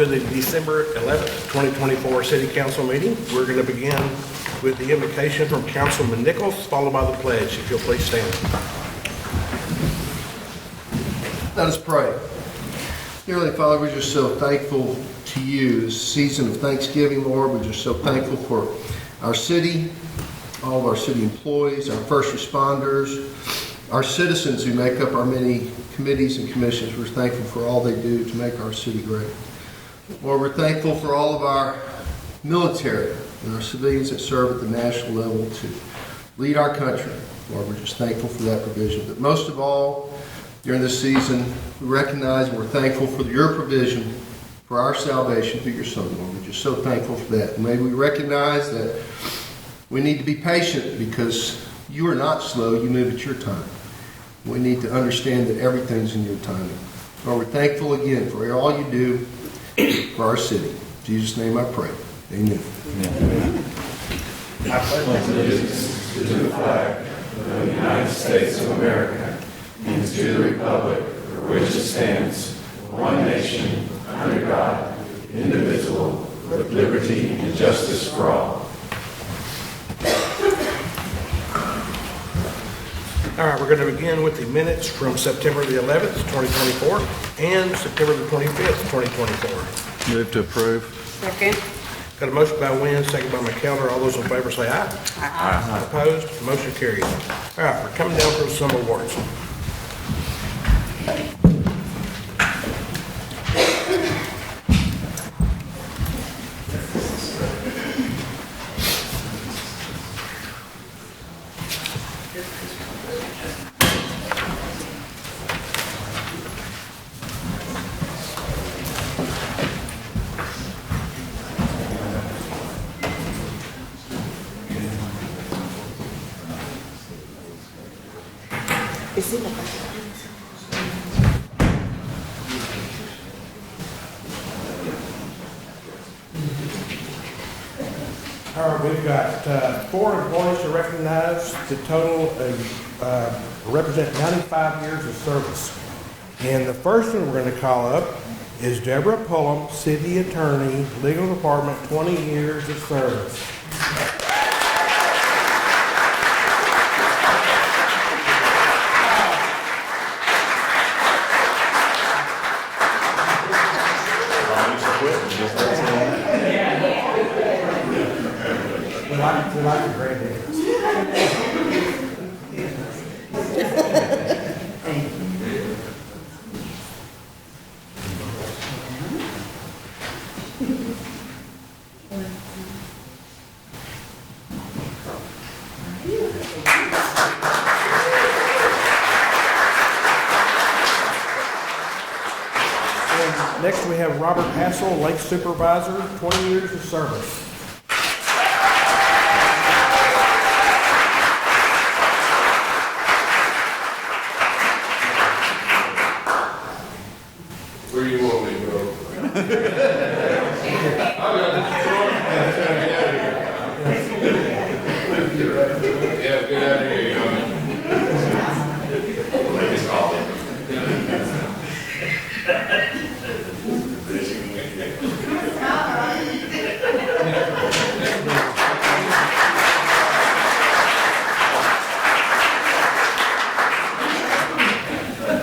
to the December 11th, 2024 City Council meeting. We're going to begin with the invocation from Councilman Nichols, followed by the pledge. If you'll please stand. Let us pray. Dearly Father, we're just so thankful to you this season of Thanksgiving, Lord. We're just so thankful for our city, all of our city employees, our first responders, our citizens who make up our many committees and commissions. We're thankful for all they do to make our city great. Lord, we're thankful for all of our military and our civilians that serve at the national level to lead our country. Lord, we're just thankful for that provision. But most of all, during this season, we recognize and we're thankful for your provision for our salvation through your Son, Lord. We're just so thankful for that. And may we recognize that we need to be patient because you are not slow. You move at your time. We need to understand that everything's in your timing. Lord, we're thankful again for all you do for our city. In Jesus' name I pray. Amen. Amen. I pledge allegiance to the flag of the United States of America and to the republic for which it stands, one nation, under God, indivisible, with liberty and justice for all. All right, we're going to begin with the minutes from September the 11th, 2024, and September the 25th, 2024. Move to approve. Second. Got a motion by Wynn, second by McKellar. All those in favor say aye. Aye. Opposed? Motion carries. All right, we're coming down for some awards. Is it All right, we've got 4 employees to recognize. The total represent 95 years of service. And the first one we're going to call up is Deborah Pullum, City Attorney, Legal Department, 20 years of service. We like your granddad. And next we have Robert Hassel, Lake Supervisor, 20 years of service. Where do you want me to go? Yeah, get out of here, young.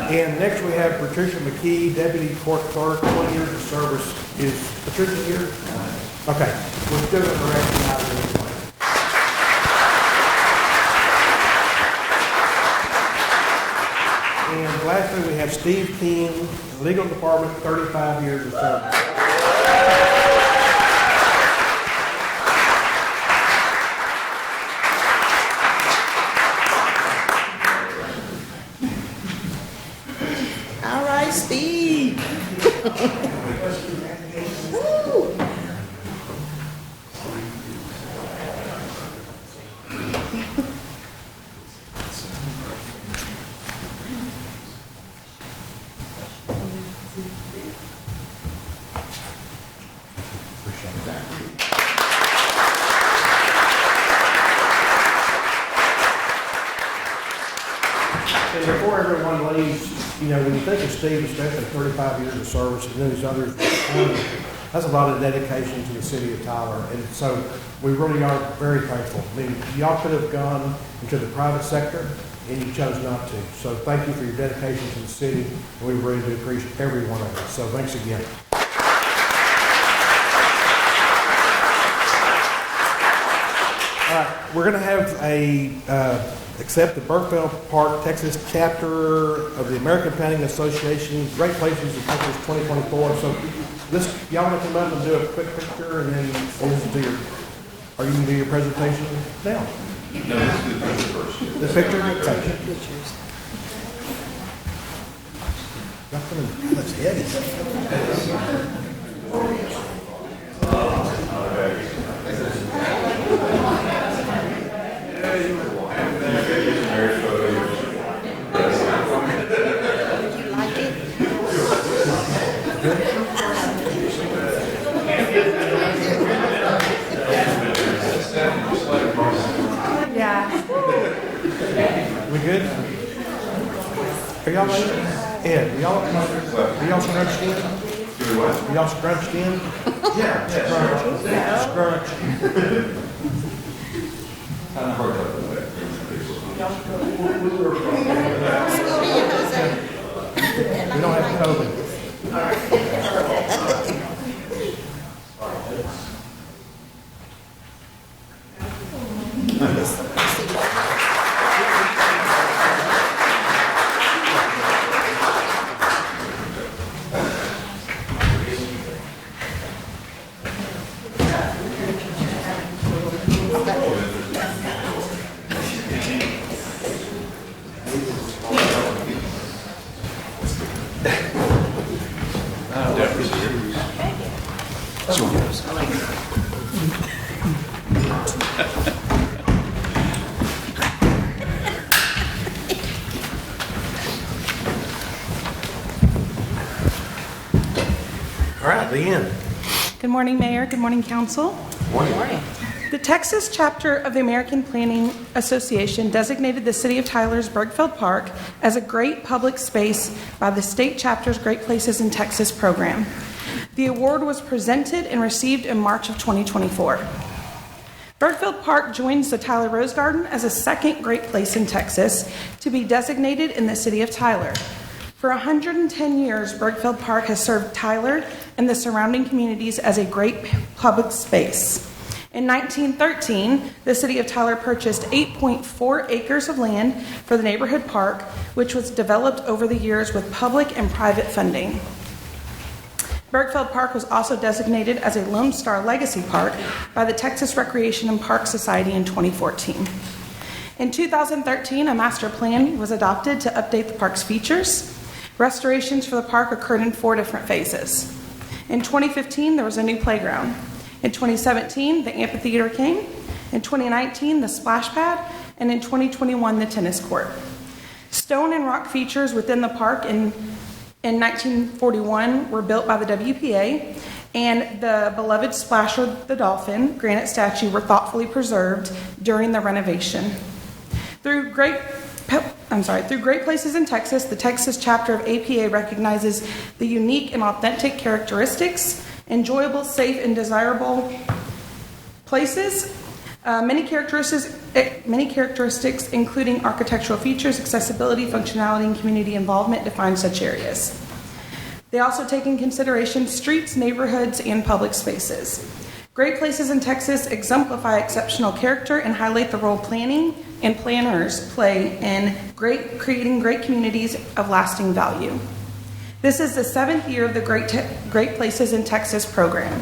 And next we have Patricia McKee, Deputy Court Clerk, 20 years of service. Is Patricia here? Okay, we're still going to recognize her anyway. And lastly, we have Steve King, Legal Department, 35 years of service. all right, Steve? Woo. you know, when you think of Steve, especially 35 years of service, and then these others, that's a lot of dedication to the city of Tyler. And so we really are very thankful. I mean, y'all could have gone into the private sector, and you chose not to. So thank you for your dedication to the city. We really do appreciate every one of us. So thanks again. All right, we're going to have accept the Burkeville Park, Texas chapter of the American Planning Association, Great Places in Texas 2024. So y'all want to come up and do a quick picture, and then we'll just do your, are you going to do your presentation now? No, let's do the picture first. The picture? Okay. Nothing, that's heavy. Would you like it? Yeah. We good? Are y'all ready? Ed, are y'all scrunched in? Are y'all scrunched in? Yeah. Scrunched. Kind of hard to Scooty and Jose. We don't have COVID. All right, Leanne. Good morning, Mayor. Good morning, Council. Morning. The Texas chapter of the American Planning Association designated the city of Tyler's Bergfeld Park as a great public space by the state chapter's Great Places in Texas program. The award was presented and received in March of 2024. Bergfeld Park joins the Tyler Rose Garden as a second great place in Texas to be designated in the city of Tyler. For 110 years, Bergfeld Park has served Tyler and the surrounding communities as a great public space. In 1913, the city of Tyler purchased 8.4 acres of land for the neighborhood park, which was developed over the years with public and private funding. Bergfeld Park was also designated as a Lone Star Legacy Park by the Texas Recreation and Park Society in 2014. In 2013, a master plan was adopted to update the park's features. Restorations for the park occurred in 4 different phases. In 2015, there was a new playground. In 2017, the amphitheater came. In 2019, the splash pad. And in 2021, the tennis court. Stone and rock features within the park in 1941 were built by the WPA, and the beloved Splasher the Dolphin granite statue were thoughtfully preserved during the renovation. Through Great Places in Texas, the Texas chapter of APA recognizes the unique and authentic characteristics, enjoyable, safe, and desirable places. Many characteristics, including architectural features, accessibility, functionality, and community involvement, define such areas. They also take in consideration streets, neighborhoods, and public spaces. Great Places in Texas exemplify exceptional character and highlight the role planning and planners play in creating great communities of lasting value. This is the 7th year of the Great Places in Texas program.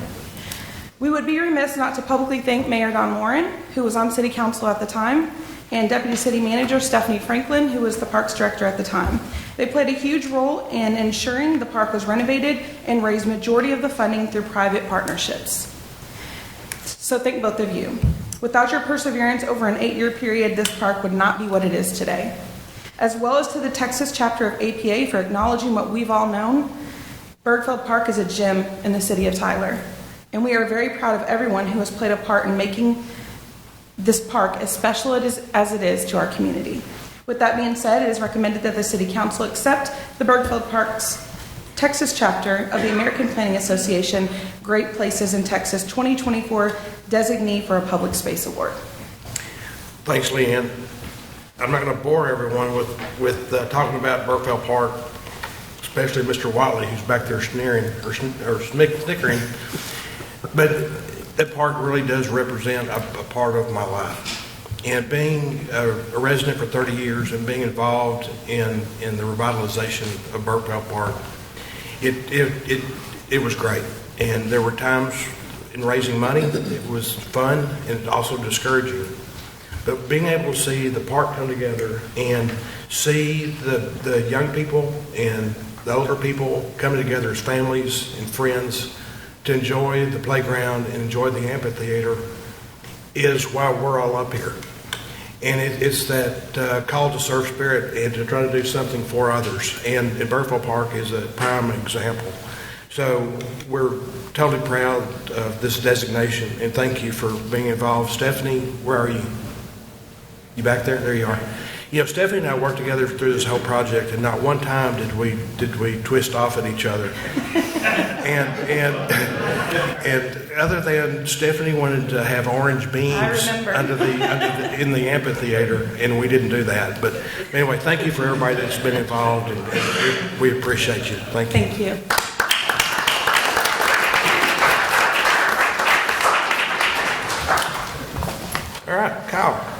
We would be remiss not to publicly thank Mayor Don Warren, who was on City Council at the time, and Deputy City Manager Stephanie Franklin, who was the Parks Director at the time. They played a huge role in ensuring the park was renovated and raised majority of the funding through private partnerships. So thank both of you. Without your perseverance over an 8-year period, this park would not be what it is today. As well as to the Texas chapter of APA for acknowledging what we've all known, Bergfeld Park is a gem in the city of Tyler. And we are very proud of everyone who has played a part in making this park as special as it is to our community. With that being said, it is recommended that the City Council accept the Bergfeld Parks Texas chapter of the American Planning Association Great Places in Texas 2024 designee for a public space award. Thanks, Leanne. I'm not going to bore everyone with talking about Bergfeld Park, especially Mr. Watley, who's back there sneering or snickering. But that park really does represent a part of my life. And being a resident for 30 years and being involved in the revitalization of Bergfeld Park, it was great. And there were times in raising money that it was fun and also discouraging. But being able to see the park come together and see the young people and the older people coming together as families and friends to enjoy the playground and enjoy the amphitheater is why we're all up here. And it's that call to serve spirit and to try to do something for others. And Bergfeld Park is a prime example. So we're totally proud of this designation, and thank you for being involved. Stephanie, where are you? You back there? There you are. You know, Stephanie and I worked together through this whole project, and not one time did we twist off at each other. And other than Stephanie wanted to have orange beams in the amphitheater, and we didn't do that. But anyway, thank you for everybody that's been involved, and we appreciate you. Thank you. Thank you. All right, Kyle.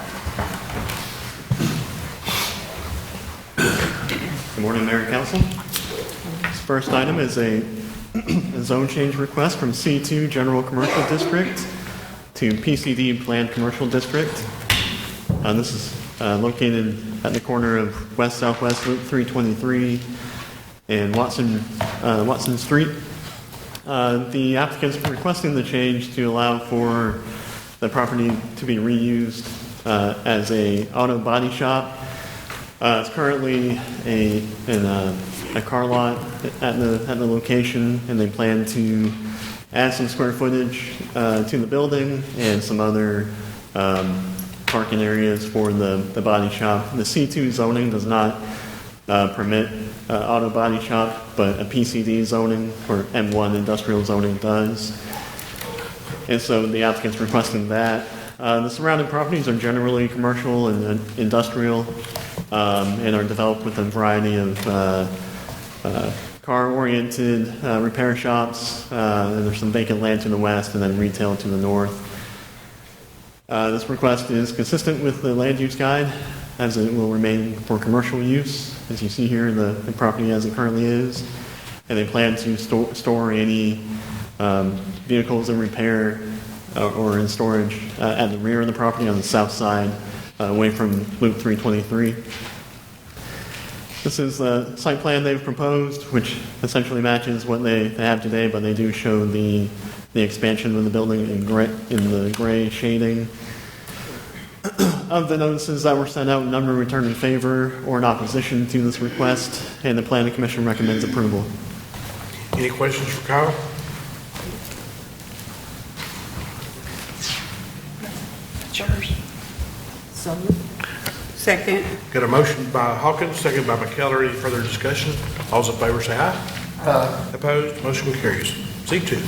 Good morning, Mayor and Council. This first item is a zone change request from C2 General Commercial District to PCD Planned Commercial District. This is located at the corner of West-Southwest Loop 323 and Watson Street. The applicant's requesting the change to allow for the property to be reused as a auto body shop. It's currently a car lot at the location, and they plan to add some square footage to the building and some other parking areas for the body shop. The C2 zoning does not permit auto body shop, but a PCD zoning or M1 industrial zoning does. And so the applicant's requesting that. The surrounding properties are generally commercial and industrial and are developed with a variety of car-oriented repair shops. And there's some vacant land to the west and then retail to the north. This request is consistent with the land use guide as it will remain for commercial use, as you see here, the property as it currently is. And they plan to store any vehicles in repair or in storage at the rear of the property on the south side, away from Loop 323. This is the site plan they've proposed, which essentially matches what they have today, but they do show the expansion of the building in the gray shading. Of the notices that were sent out, none were returned in favor or in opposition to this request, and the Planning Commission recommends approval. Any questions for Kyle? So second. Got a motion by Hawkins, second by McKellar. Any further discussion? All those in favor say aye. Aye. Opposed? Motion carries. C2.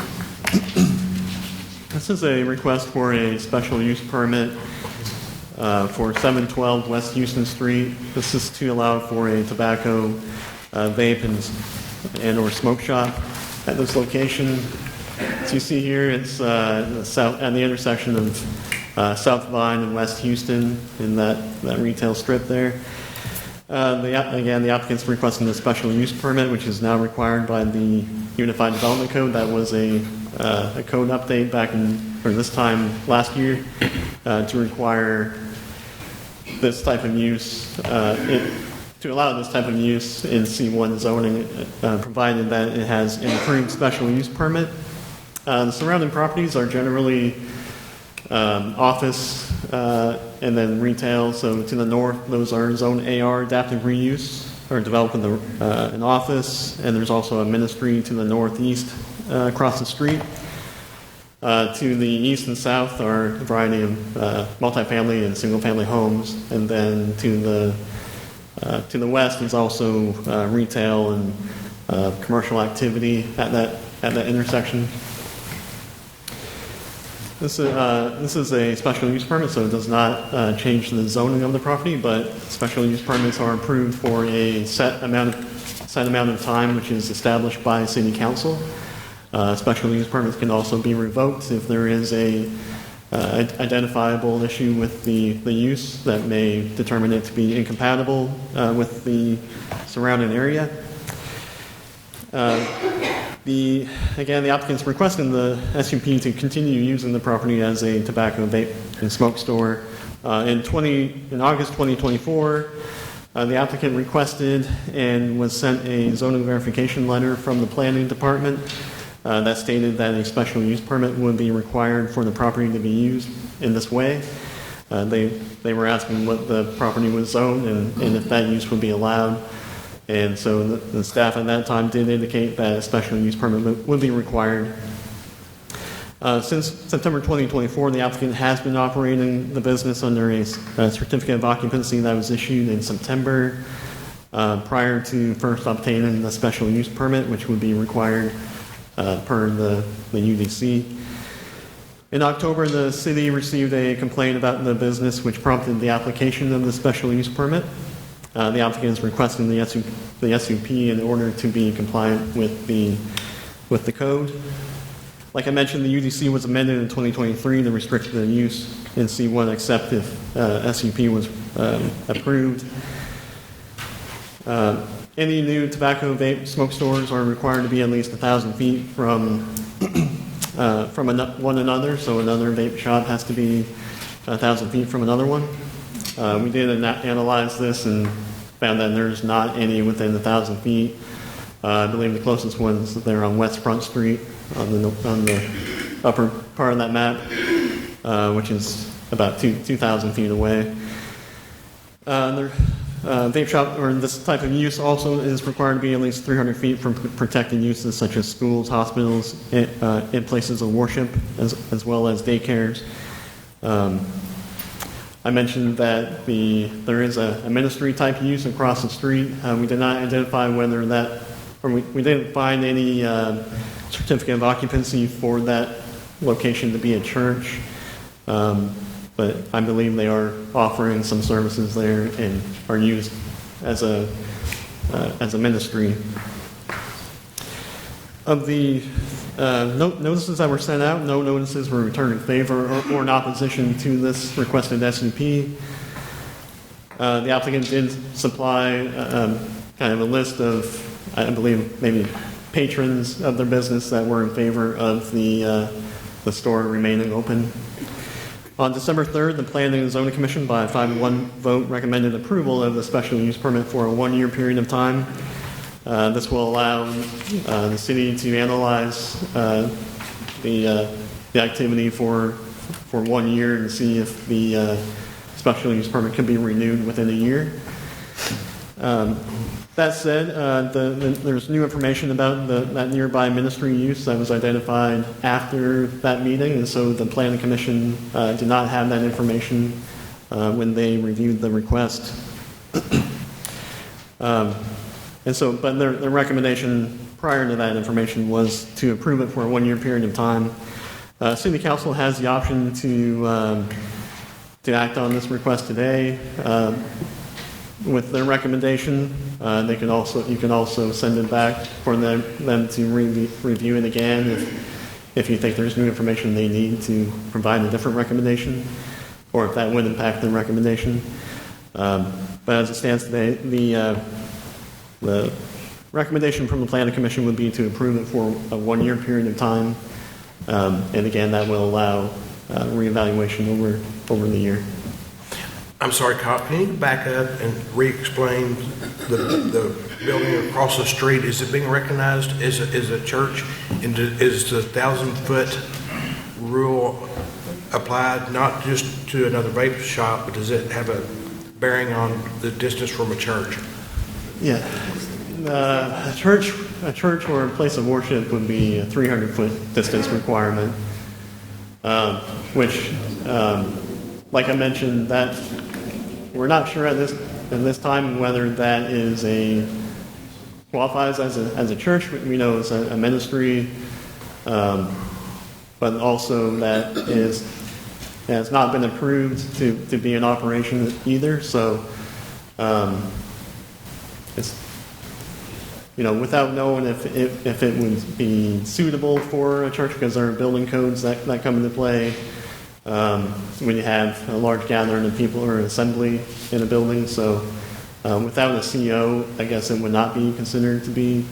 This is a request for a special use permit for 712 West Houston Street. This is to allow for a tobacco, vape, and or smoke shop at this location. As you see here, it's at the intersection of South Vine and West Houston in that retail strip there. The applicant's requesting a special use permit, which is now required by the Unified Development Code. That was a code update back this time last year to require this type of use, to allow this type of use in C1 zoning, provided that it has an approved special use permit. The surrounding properties are generally office and then retail. So to the north, those are Zone AR adaptive reuse, or developing an office, and there's also a ministry to the northeast across the street. To the east and south are a variety of multifamily and single-family homes, and then to To the west is also retail and commercial activity at that intersection. This is a special use permit, so it does not change the zoning of the property, but special use permits are approved for a set amount of time, which is established by City Council. Special use permits can also be revoked if there is a identifiable issue with the use that may determine it to be incompatible with the surrounding area. The applicant's requesting the SUP to continue using the property as a tobacco, vape, and smoke store. In August 2024, the applicant requested and was sent a zoning verification letter from the planning department that stated that a special use permit would be required for the property to be used in this way. They were asking what the property was zoned and if that use would be allowed. And so the staff at that time did indicate that a special use permit would be required. Since September 2024, the applicant has been operating the business under a certificate of occupancy that was issued in September prior to first obtaining the special use permit, which would be required per the UDC. In October, the city received a complaint about the business, which prompted the application of the special use permit. The applicant is requesting the SUP in order to be compliant with the code. Like I mentioned, the UDC was amended in 2023 to restrict the use in C1 except if SUP was approved. Any new tobacco, vape, smoke stores are required to be at least 1,000 feet from one another. So another vape shop has to be 1,000 feet from another one. We did analyze this and found that there's not any within 1,000 feet. I believe the closest ones there on West Front Street on the upper part of that map, which is about 2,000 feet away. Vape shop or this type of use also is required to be at least 300 feet from protected uses such as schools, hospitals, and places of worship, as well as daycares. I mentioned that there is a ministry type use across the street. We did not identify whether we didn't find any certificate of occupancy for that location to be a church. But I believe they are offering some services there and are used as a ministry. Of the notices that were sent out, no notices were returned in favor or in opposition to this requested SUP. The applicant did supply kind of a list of, I believe, maybe patrons of their business that were in favor of the store remaining open. On December 3rd, the Planning and Zoning Commission, by a 5-1 vote, recommended approval of the special use permit for a 1-year period of time. This will allow the city to analyze the activity for 1 year and see if the special use permit can be renewed within a year. That said, there's new information about that nearby ministry use that was identified after that meeting, and so the Planning Commission did not have that information when they reviewed the request. But their recommendation prior to that information was to approve it for a 1-year period of time. City Council has the option to act on this request today. With their recommendation, you can also send it back for them to review it again if you think there's new information they need to provide a different recommendation, or if that would impact their recommendation. But as it stands today, the recommendation from the Planning Commission would be to approve it for a 1-year period of time, and again, that will allow reevaluation over the year. I'm sorry, Kyle, can you back up and re-explain the building across the street? Is it being recognized as a church? And is the 1,000-foot rule applied not just to another vape shop, but does it have a bearing on the distance from a church? Yeah. A church or a place of worship would be a 300-foot distance requirement, which, like I mentioned, that we're not sure at at this time, whether that is qualifies as a church, we know it's a ministry, but also that has not been approved to be in operation either. So it's, without knowing if it would be suitable for a church, because there are building codes that come into play when you have a large gathering of people or an assembly in a building. So without a CO, I guess it would not be considered to be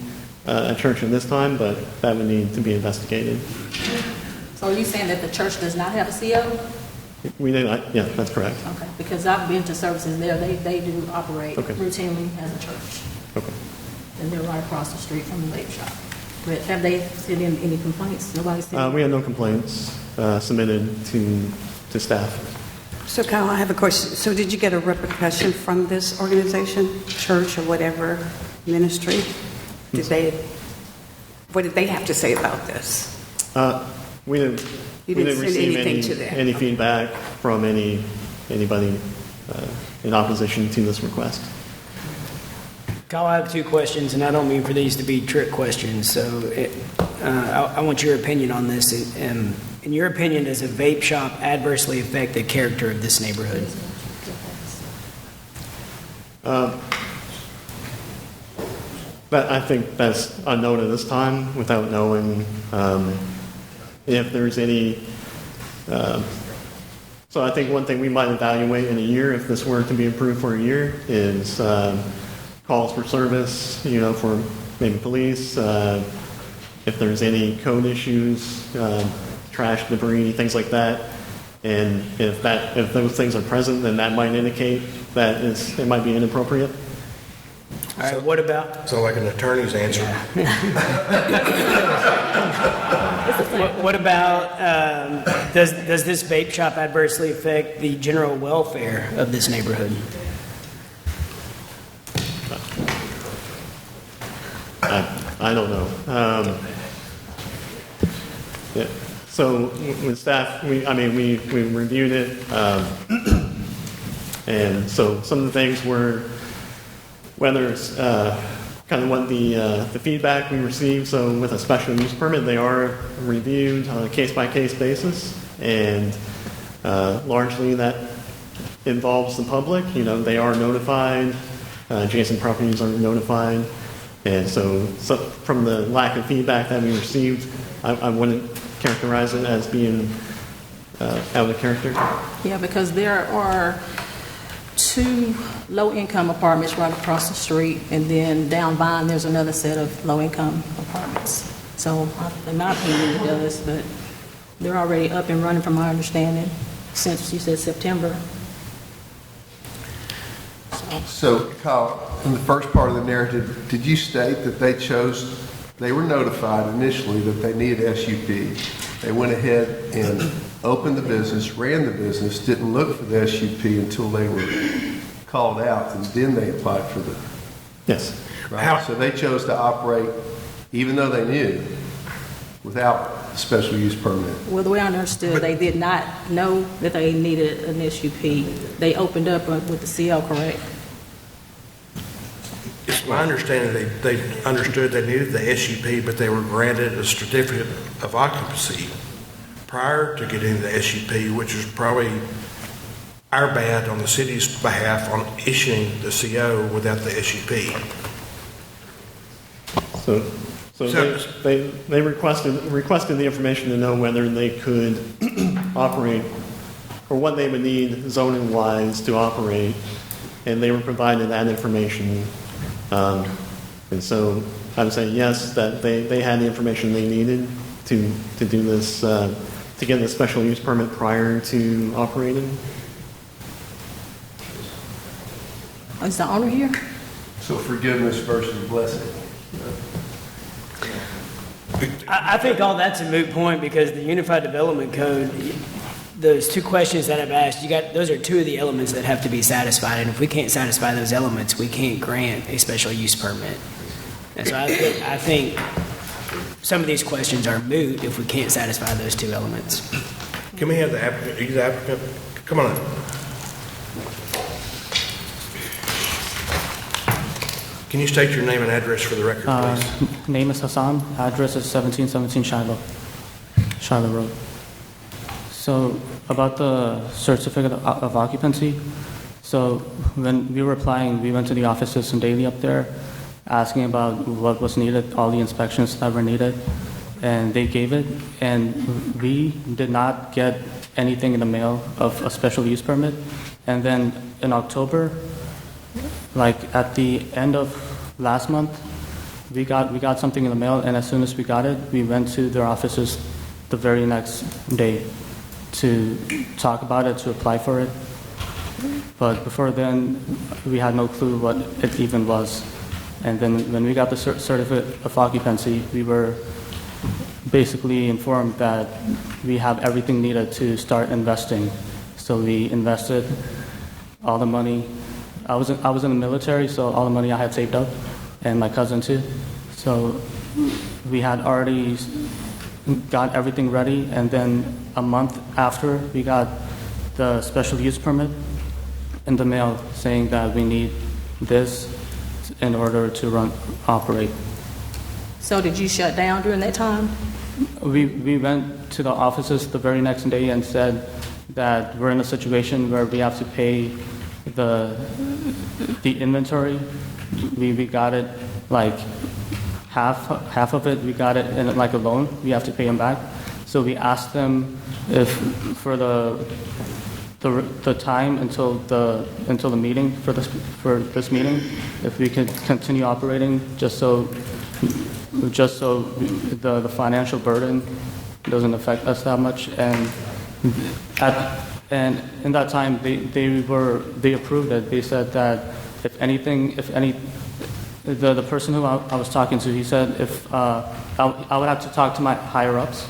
a church at this time, but that would need to be investigated. So are you saying that the church does not have a CO? We do not, yeah, that's correct. Okay, because I've been to services there, they do operate Okay. routinely as a church. Okay. And they're right across the street from the vape shop. But have they sent in any complaints? Nobody's sent? We had no complaints submitted to staff. So Kyle, I have a question. So did you get a repercussion from this organization, church or whatever, ministry? What did they have to say about this? We didn't send receive anything to them? any feedback from anybody in opposition to this request. Kyle, I have two questions, and I don't mean for these to be trick questions. So I want your opinion on this. In your opinion, does a vape shop adversely affect the character of this neighborhood? But I think that's unknown at this time, without knowing if there's any. So I think one thing we might evaluate in a year, if this were to be approved for a year, is calls for service, for maybe police, if there's any code issues, trash, debris, things like that. And if those things are present, then that might indicate that it might be inappropriate. All right, what about... So like an attorney's answer. What about, does this vape shop adversely affect the general welfare of this neighborhood? I don't know. Yeah. So with staff, we reviewed it, and so some of the things were whether it's kind of what the feedback we received. So with a special use permit, they are reviewed on a case-by-case basis, and largely that involves the public. They are notified, adjacent properties are notified, and so from the lack of feedback that we received, I wouldn't characterize it as being out of character. Yeah, because there are 2 low-income apartments right across the street, and then down Vine, there's another set of low-income apartments. So, in my opinion, it does, but they're already up and running, from my understanding, since you said September. So, Kyle, in the first part of the narrative, did you state that they were notified initially that they needed SUP? They went ahead and opened the business, ran the business, didn't look for the SUP until they were called out, and then they applied for the... Yes. Right? So they chose to operate, even though they knew, without a special use permit. Well, the way I understood, they did not know that they needed an SUP. They opened up with the CL, correct? It's my understanding they understood they needed the SUP, but they were granted a certificate of occupancy prior to getting the SUP, which was probably our bad on the city's behalf on issuing the CO without the SUP. So they requested the information to know whether they could operate, or what they would need zoning wise to operate, and they were provided that information. And so I would say yes, that they had the information they needed to do this, to get the special use permit prior to operating. Is the owner here? So forgiveness versus blessing. I think all that's a moot point, because the Unified Development Code, those 2 questions that I've asked, those are 2 of the elements that have to be satisfied, and if we can't satisfy those elements, we can't grant a special use permit. And so I think some of these questions are moot if we can't satisfy those 2 elements. Can we have the applicant? He's the applicant. Come on up. Can you state your name and address for the record, please? Name is Hassan. Address is 1717 Shiloh Road. So about the certificate of occupancy, so when we were applying, we went to the offices and daily up there asking about what was needed, all the inspections that were needed, and they gave it, and we did not get anything in the mail of a special use permit. And then in October, like at the end of last month, we got something in the mail, and as soon as we got it, we went to their offices the very next day to talk about it, to apply for it. But before then, we had no clue what it even was. And then when we got the certificate of occupancy, we were basically informed that we have everything needed to start investing. So we invested all the money. I was in the military, so all the money I had saved up, and my cousin too. So we had already got everything ready, and then a month after, we got the special use permit in the mail saying that we need this in order to operate. So did you shut down during that time? We went to the offices the very next day and said that we're in a situation where we have to pay the inventory. We got it like half of it, we got it in like a loan. We have to pay them back. So we asked them if for the time until the meeting for this meeting, if we could continue operating just so the financial burden doesn't affect us that much. And in that time they approved it. They said that the person who I was talking to, he said if I would have to talk to my higher ups,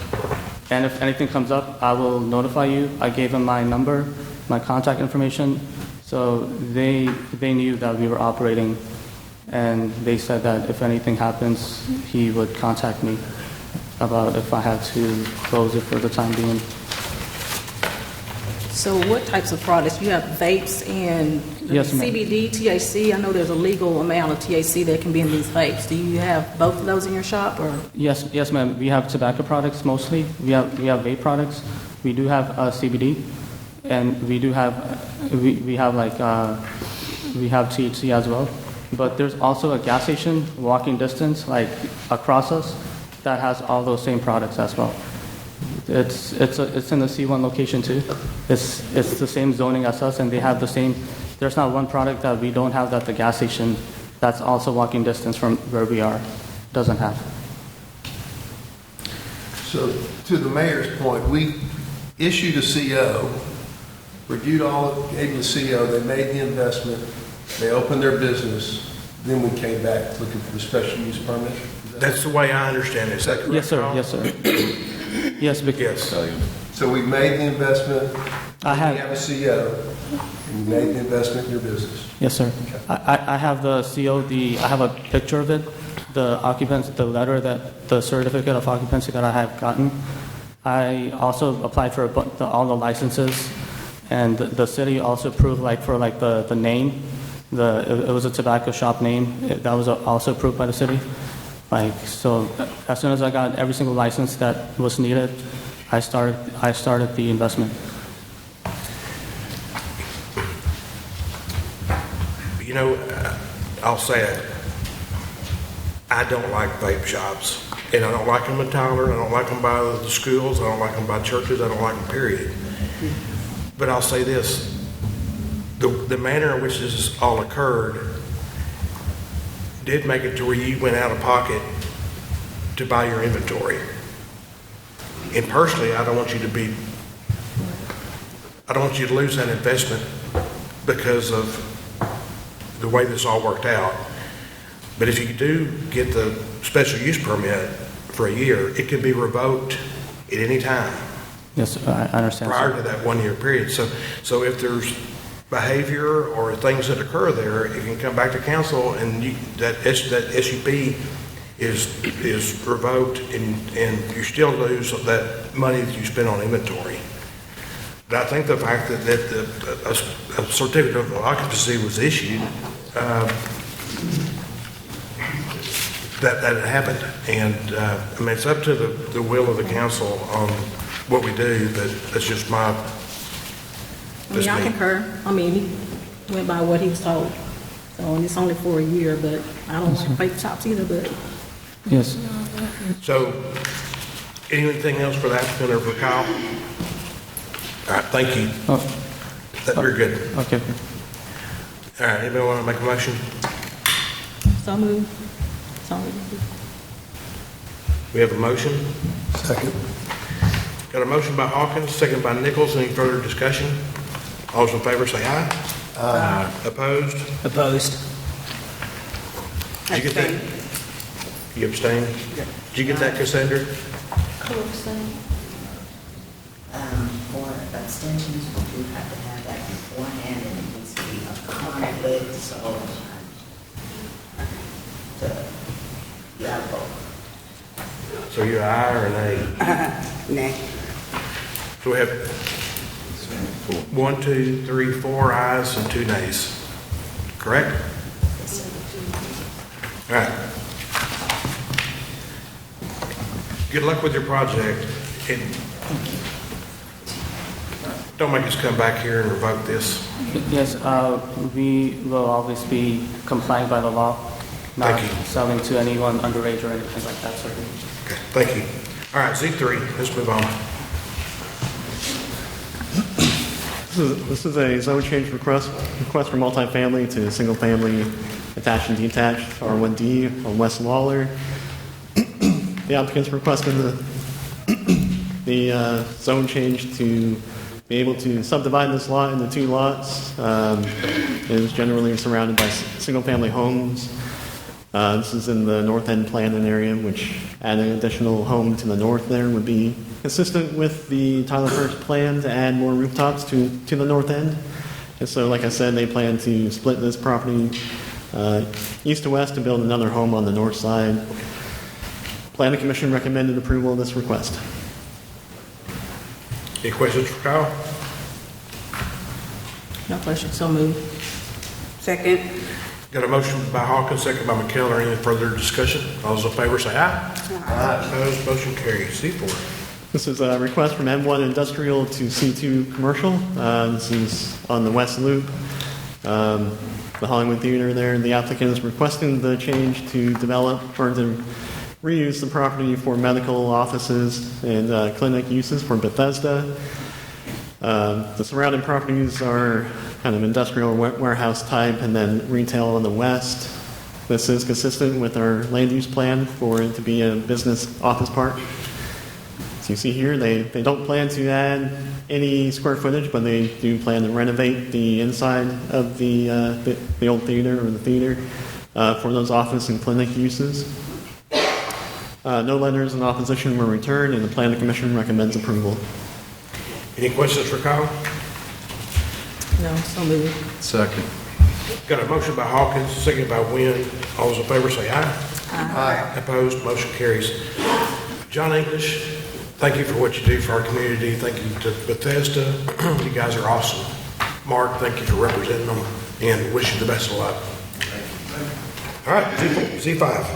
and if anything comes up, I will notify you. I gave him my number, my contact information, so they knew that we were operating, and they said that if anything happens, he would contact me about if I had to close it for the time being. So what types of products? You have vapes and Yes, ma'am. CBD, THC. I know there's a legal amount of THC that can be in these vapes. Do you have both of those in your shop, or? Yes, ma'am. We have tobacco products mostly. We have vape products. We do have CBD, and we have THC as well. But there's also a gas station walking distance, like across us, that has all those same products as well. It's in the C1 location too. It's the same zoning as us, and they have the same. There's not one product that we don't have that the gas station that's also walking distance from where we are doesn't have. So to the mayor's point, we issued a CO, reviewed all, gave them the CO, they made the investment, they opened their business, then we came back looking for the special use permit. That's the way I understand it. Is that correct? Yes, sir. Carl? Yes, sir. Yes, because Yes. So we made the investment, I we have. have a CO, and you made the investment in your business. Yes, sir. I have the CO. I have a picture of it. The occupancy, the letter that the certificate of occupancy that I have gotten. I also applied for all the licenses, and the city also approved the name. It was a tobacco shop name. That was also approved by the city. So as soon as I got every single license that was needed, I started the investment. You know, I'll say it. I don't like vape shops. And I don't like them in Tyler. I don't like them by the schools. I don't like them by churches. I don't like them, period. But I'll say this. The manner in which this all occurred did make it to where you went out of pocket to buy your inventory. And personally, I don't want you to lose that investment because of the way this all worked out. But if you do get the special use permit for a year, it can be revoked at any time Yes, sir. I understand. prior sir. to that 1 year period. So if there's behavior or things that occur there, it can come back to council, and that SUP is revoked, and you still lose that money that you spent on inventory. But I think the fact that a certificate of occupancy was issued that it happened. And, I mean, it's up to the will of the council on what we do, but that's just my, I mean, I concur. I mean, he went by what he was told. So, and it's only for a year, but I don't like fake chops either, but. Yes. So, anything else for the applicant or for Kyle? All right, thank you. Oh, You're good. okay. All right, anybody want to make a motion? So moved. So moved. We have a motion. Second. Got a motion by Hawkins, second by Nichols. Any further discussion? All those in favor say aye. Aye. Opposed? Opposed? Did you get that? You abstain? Did you get that, Cassandra? For abstentions, we do have to have that beforehand, and it needs to be a conflict, so yeah, vote. So you're aye or nay? Nay. So we have 1, 2, 3, 4 ayes and 2 nays. Correct? All right. Good luck with your project. And don't make us come back here and revoke this. Yes, we will always be complying by the law, not Thank you. selling to anyone underage or anything like that, sir. Okay, thank you. All right, Z3, let's move on. This is a zone change request for multifamily to single-family attached and detached, R1D on West Waller. The applicant's requesting the zone change to be able to subdivide this lot into 2 lots. It is generally surrounded by single-family homes. This is in the North End planning area, which adding an additional home to the north there would be consistent with the Tyler First plan to add more rooftops to the north end. And so, like I said, they plan to split this property east to west to build another home on the north side. Planning Commission recommended approval of this request. Any questions for Kyle? No question. So moved. Second. Got a motion by Hawkins, second by McKellar. Any further discussion? All those in favor say aye. Aye. Opposed, motion carries. C4. This is a request from M1 Industrial to C2 Commercial. This is on the West Loop, the Hollywood Theater there. The applicant is requesting the change to develop or to reuse the property for medical offices and clinic uses for Bethesda. The surrounding properties are kind of industrial warehouse type and then retail on the west. This is consistent with our land use plan for it to be a business office park. So you see here, they don't plan to add any square footage, but they do plan to renovate the inside of the old theater or the theater for those office and clinic uses. No letters in opposition were returned, and the Planning Commission recommends approval. Any questions for Kyle? No, so moved. Second. Got a motion by Hawkins, second by Wynn. All those in favor say aye. Aye. Opposed, motion carries. John English, thank you for what you do for our community. Thank you to Bethesda. You guys are awesome. Mark, thank you for representing them and wish you the best of luck. All right, Z5.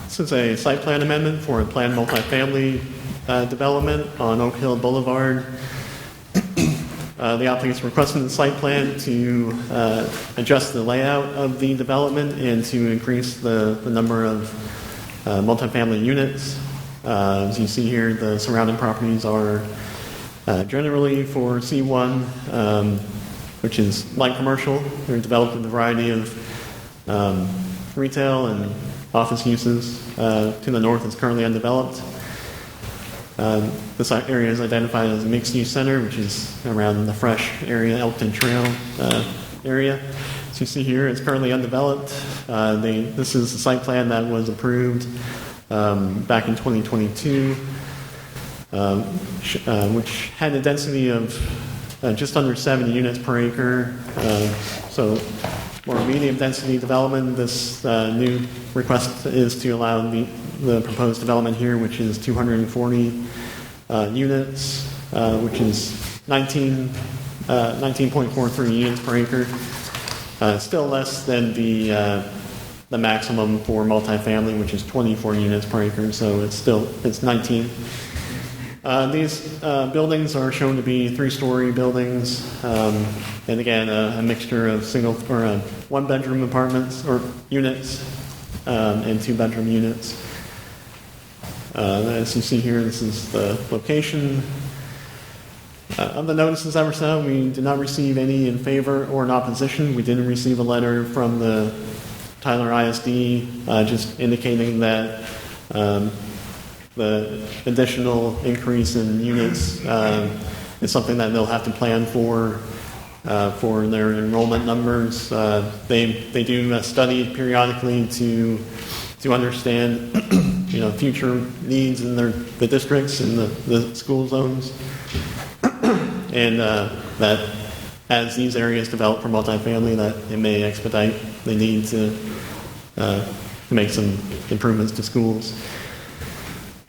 This is a site plan amendment for a planned multifamily development on Oak Hill Boulevard. The applicant is requesting the site plan to adjust the layout of the development and to increase the number of multifamily units. As you see here, the surrounding properties are generally for C1, which is light commercial. They're developed with a variety of retail and office uses. To the north is currently undeveloped. This area is identified as a mixed-use center, which is around the Fresh area, Elkton Trail area. So you see here, it's currently undeveloped. This is the site plan that was approved back in 2022, which had a density of just under 70 units per acre. So more medium density development. This new request is to allow the proposed development here, which is 240 units, which is 19.43 units per acre. Still less than the the maximum for multifamily, which is 24 units per acre, so it's 19. These buildings are shown to be 3-story buildings, and again, a mixture of single or one-bedroom apartments or units and 2-bedroom units. As you see here, this is the location. Of the notices that were sent, we did not receive any in favor or in opposition. We didn't receive a letter from the Tyler ISD just indicating that the additional increase in units is something that they'll have to plan for their enrollment numbers. They do a study periodically to understand future needs in the districts and the school zones, and that as these areas develop for multifamily, that it may expedite the need to make some improvements to schools.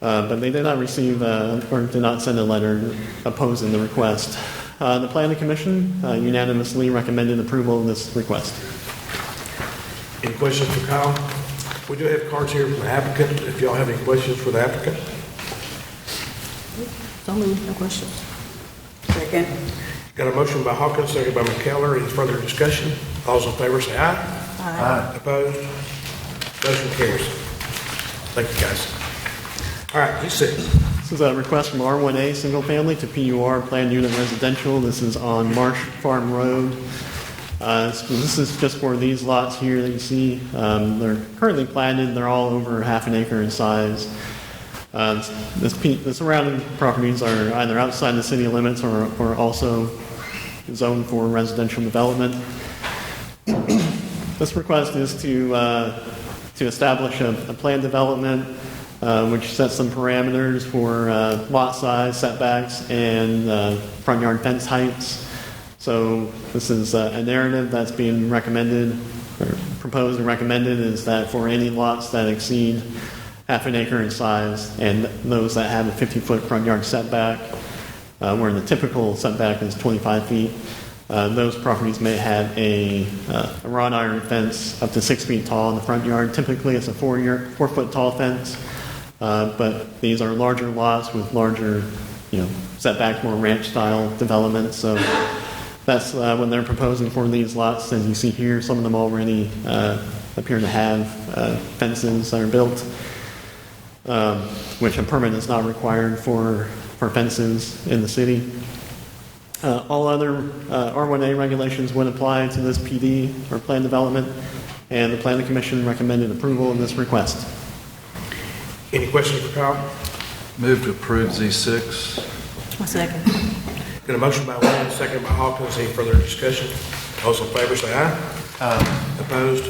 But they did not receive or did not send a letter opposing the request. The Planning Commission unanimously recommended approval of this request. Any questions for Kyle? We do have cards here from the applicant. If y'all have any questions for the applicant. So moved, no questions. Second. Got a motion by Hawkins, second by McKellar. Any further discussion? All those in favor say aye. Aye. Opposed? Motion carries. Thank you, guys. All right, G6. This is a request from R1A Single Family to PUR Planned Unit Residential. This is on Marsh Farm Road. So this is just for these lots here that you see. They're currently planted. They're all over half an acre in size. The surrounding properties are either outside the city limits or also zoned for residential development. This request is to establish a planned development which sets some parameters for lot size, setbacks, and front yard fence heights. So this is a narrative that's being recommended, or proposed and recommended, is that for any lots that exceed half an acre in size and those that have a 50-foot front yard setback, where the typical setback is 25 feet, those properties may have a wrought iron fence up to 6 feet tall in the front yard. Typically it's a 4-foot tall fence, but these are larger lots with larger setbacks, more ranch style development. So that's when they're proposing for these lots. As you see here, some of them already appear to have fences that are built, which a permit is not required for fences in the city. All other R1A regulations would apply to this PD or plan development, and the Planning Commission recommended approval of this request. Any questions for Kyle? Move to approve Z6. A second. Got a motion by Wayne, second by Hawkins. Any further discussion? All those in favor say aye. Aye. Opposed?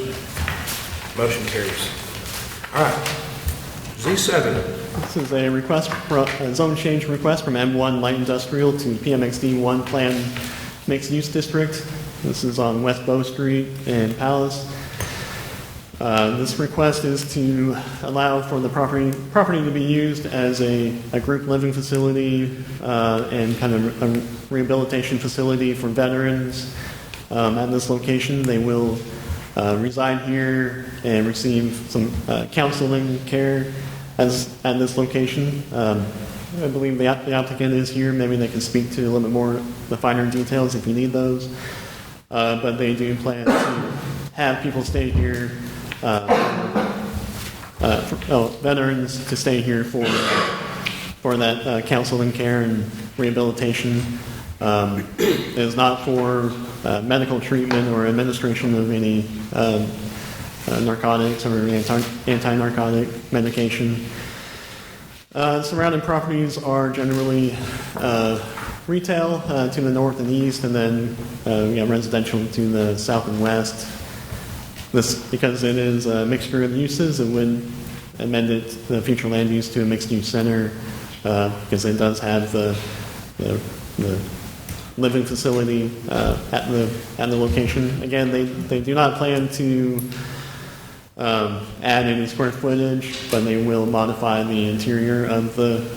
Motion carries. All right. Z7. This is a request for a zone change request from M1 Light Industrial to PMXD1 Planned Mixed Use District. This is on West Bow Street in Palace. This request is to allow for the property to be used as a group living facility and kind of a rehabilitation facility for veterans. At this location, they will reside here and receive some counseling care at this location. I believe the applicant is here. Maybe they can speak to a little bit more the finer details if you need those. But they do plan to have people stay here, veterans to stay here for that counseling care and rehabilitation. It is not for medical treatment or administration of any narcotics or anti-narcotic medication. Surrounding properties are generally retail to the north and east, and then residential to the south and west. This, because it is a mixture of uses, it would amend it, the future land use, to a mixed-use center, because it does have the living facility at the location. Again, they do not plan to add any square footage, but they will modify the interior of the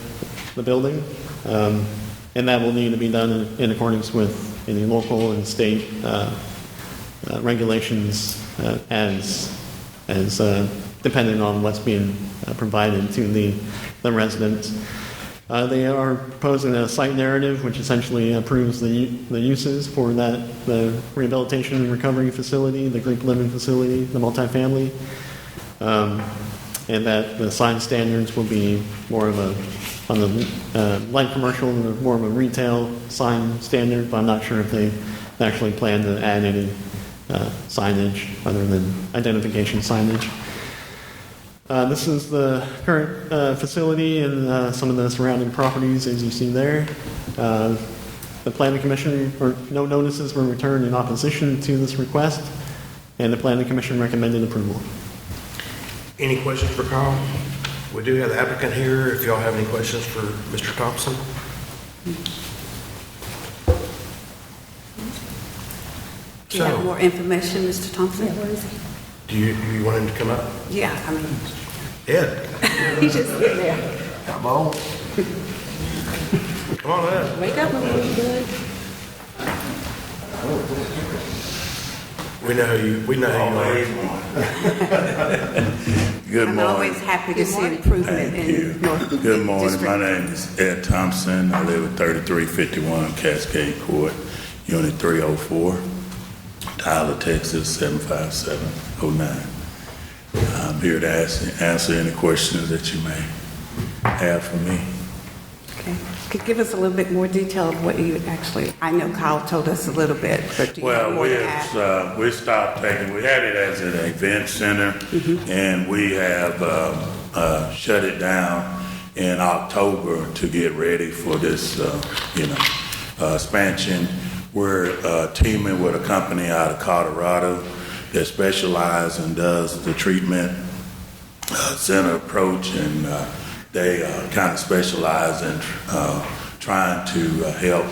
building, and that will need to be done in accordance with any local and state regulations as as depending on what's being provided to the residents. They are proposing a site narrative, which essentially approves the uses for the rehabilitation and recovery facility, the group living facility, the multifamily, and that the sign standards will be more of on the light commercial, more of a retail sign standard, but I'm not sure if they actually plan to add any signage other than identification signage. This is the current facility and some of the surrounding properties, as you see there. The Planning Commission, or no notices were returned in opposition to this request, and the Planning Commission recommended approval. Any questions for Carl? We do have the applicant here, if y'all have any questions for Mr. Thompson. Do you have more information, Mr. Thompson? Do you want him to come up? Yeah, I mean, Ed, he's just sitting there. come on. Come on, Ed. Wake up a little bit. We know who you are. Good I'm morning. always happy to see improvement Thank you. in North Good morning. District. My name is Ed Thompson. I live at 3351 Cascade Court, Unit 304, Tyler, Texas 75709. I'm here to answer any questions that you may have for me. Okay. Could you give us a little bit more detail of what you actually, I know Kyle told us a little bit, but do you have Well, more to add? we stopped taking, we had it as an event center, and we have shut it down in October to get ready for this, expansion. We're teaming with a company out of Colorado that specializes and does the treatment center approach, and they kind of specialize in trying to help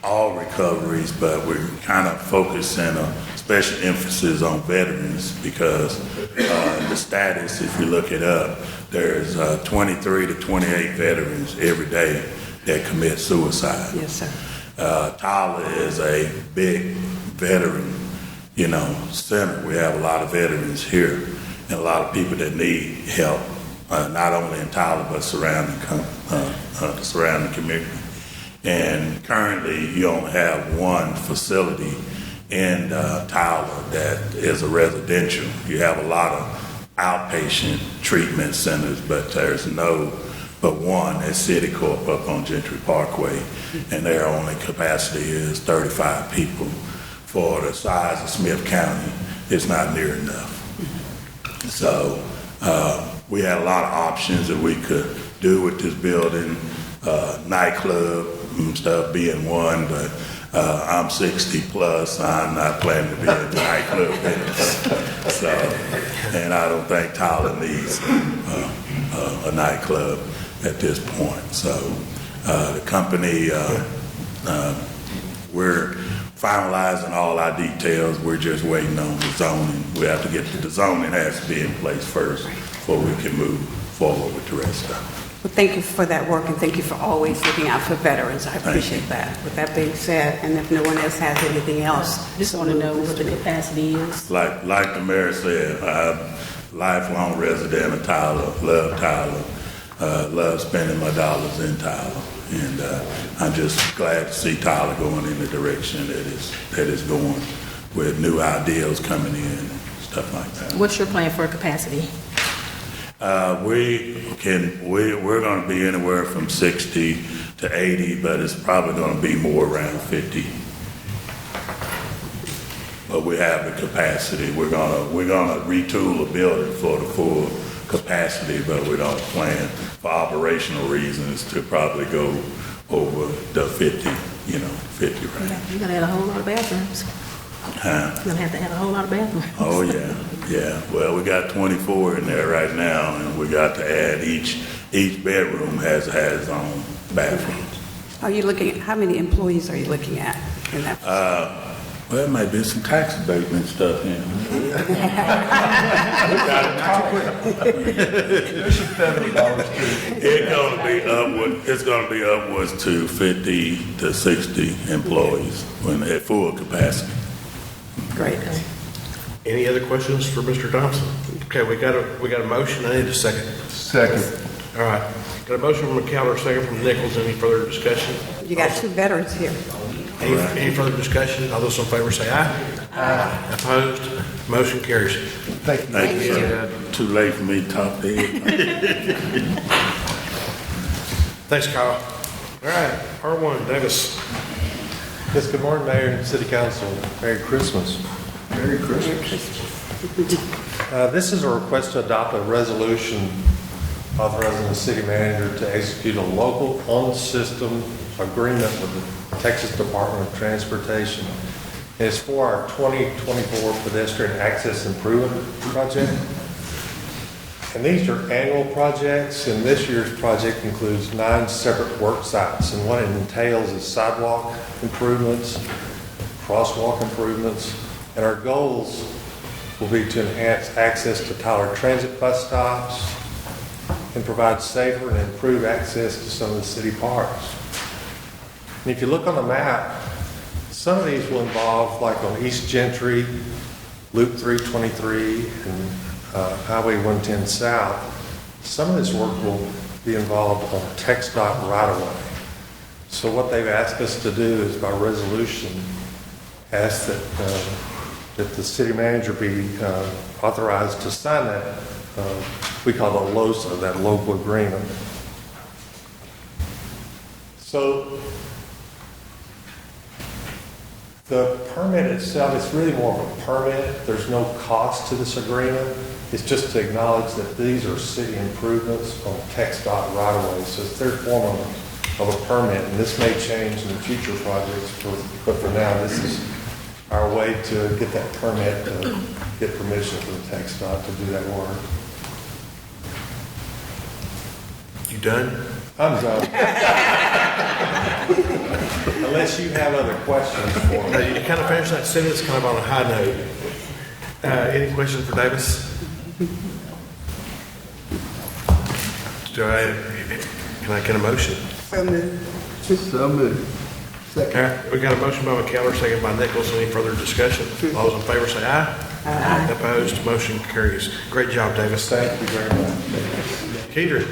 all recoveries, but we're kind of focusing a special emphasis on veterans because the status, if you look it up, there's 23 to 28 veterans every day that commit suicide. Yes, sir. Tyler is a big veteran, center. We have a lot of veterans here and a lot of people that need help, not only in Tyler but surrounding community. And currently, you don't have one facility in Tyler that is a residential. You have a lot of outpatient treatment centers, but there's no but one at City Corp up on Gentry Parkway, and their only capacity is 35 people. For the size of Smith County, it's not near enough. So we had a lot of options that we could do with this building, nightclub and stuff being one, but I'm 60 plus. I'm not planning to be in the nightclub business. So, and I don't think Tyler needs a nightclub at this point. So the company, we're finalizing all our details. We're just waiting on the zoning. We have to get the zoning has to be in place first before we can move forward with the rest of it. Well, thank you for that work, and thank you for always looking out for veterans. I appreciate you. that. With that being said, and if no one else has anything else, Just want to know what the capacity is. Like the mayor said, I'm a lifelong resident of Tyler, love spending my dollars in Tyler. And I'm just glad to see Tyler going in the direction that it's going with new ideas coming in and stuff like that. What's your plan for capacity? We're going to be anywhere from 60 to 80, but it's probably going to be more around 50. But we have the capacity. We're gonna retool the building for the full capacity, but we don't plan for operational reasons to probably go over the 50, 50 range. You're going to add a whole lot of bathrooms. Huh? You're going to have to add a whole lot of bathrooms. Oh, yeah. Well, we got 24 in there right now, and we got to add each bedroom has its own bathroom. are you looking at, how many employees are you looking at in that? Well, there might be some tax abatement stuff in. It's gonna be upwards to 50 to 60 employees when at full capacity. Great. Any other questions for Mr. Thompson? Okay, we got a motion. I need a second. Second. All right. Got a motion from McCallum, second from Nichols. Any further discussion? You got two veterans here. Any further discussion? All those in favor say aye. Aye. Opposed? Motion carries. Thank you. Thank you, sir. Too late for me to top head. Thanks, Kyle. All right, R1, Davis. Yes, good morning, Mayor and City Council. Merry Christmas. Merry Christmas. This is a request to adopt a resolution authorizing the city manager to execute a local on-system agreement with the Texas Department of Transportation. It's for our 2024 pedestrian access improvement project. And these are annual projects, and this year's project includes 9 separate work sites. And what it entails is sidewalk improvements, crosswalk improvements, and our goals will be to enhance access to Tyler Transit bus stops and provide safer and improved access to some of the city parks. And if you look on the map, some of these will involve, like on East Gentry, Loop 323, and Highway 110 South. Some of this work will be involved on TxDOT right-of-way. So what they've asked us to do is, by resolution, ask that the city manager be authorized to sign that, we call it a LOSA, that local agreement. So the permit itself is really more of a permit. There's no cost to this agreement. It's just to acknowledge that these are city improvements on TxDOT right-of-way. So it's their form of a permit, and this may change in the future projects, but for now, this is our way to get that permit, to get permission from TxDOT to do that work. You done? I'm done. Unless you have other questions for me. You kind of finished that sentence kind of on a high note. Any questions for Davis? Can I get a motion? So moved. Second. All right, we got a motion by McKellar, second by Nichols. Any further discussion? All those in favor say aye. Aye. Opposed? Motion carries. Great job, Davis. Thank you very much. Keidre.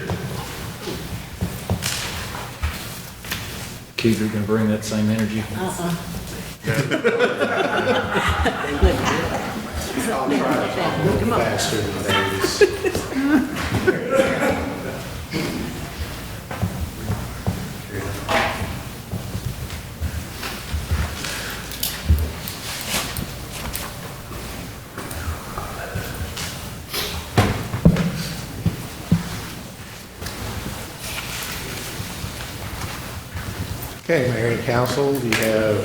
Keidre gonna bring that same energy? Faster than Davis. Okay, Mayor and Council, you have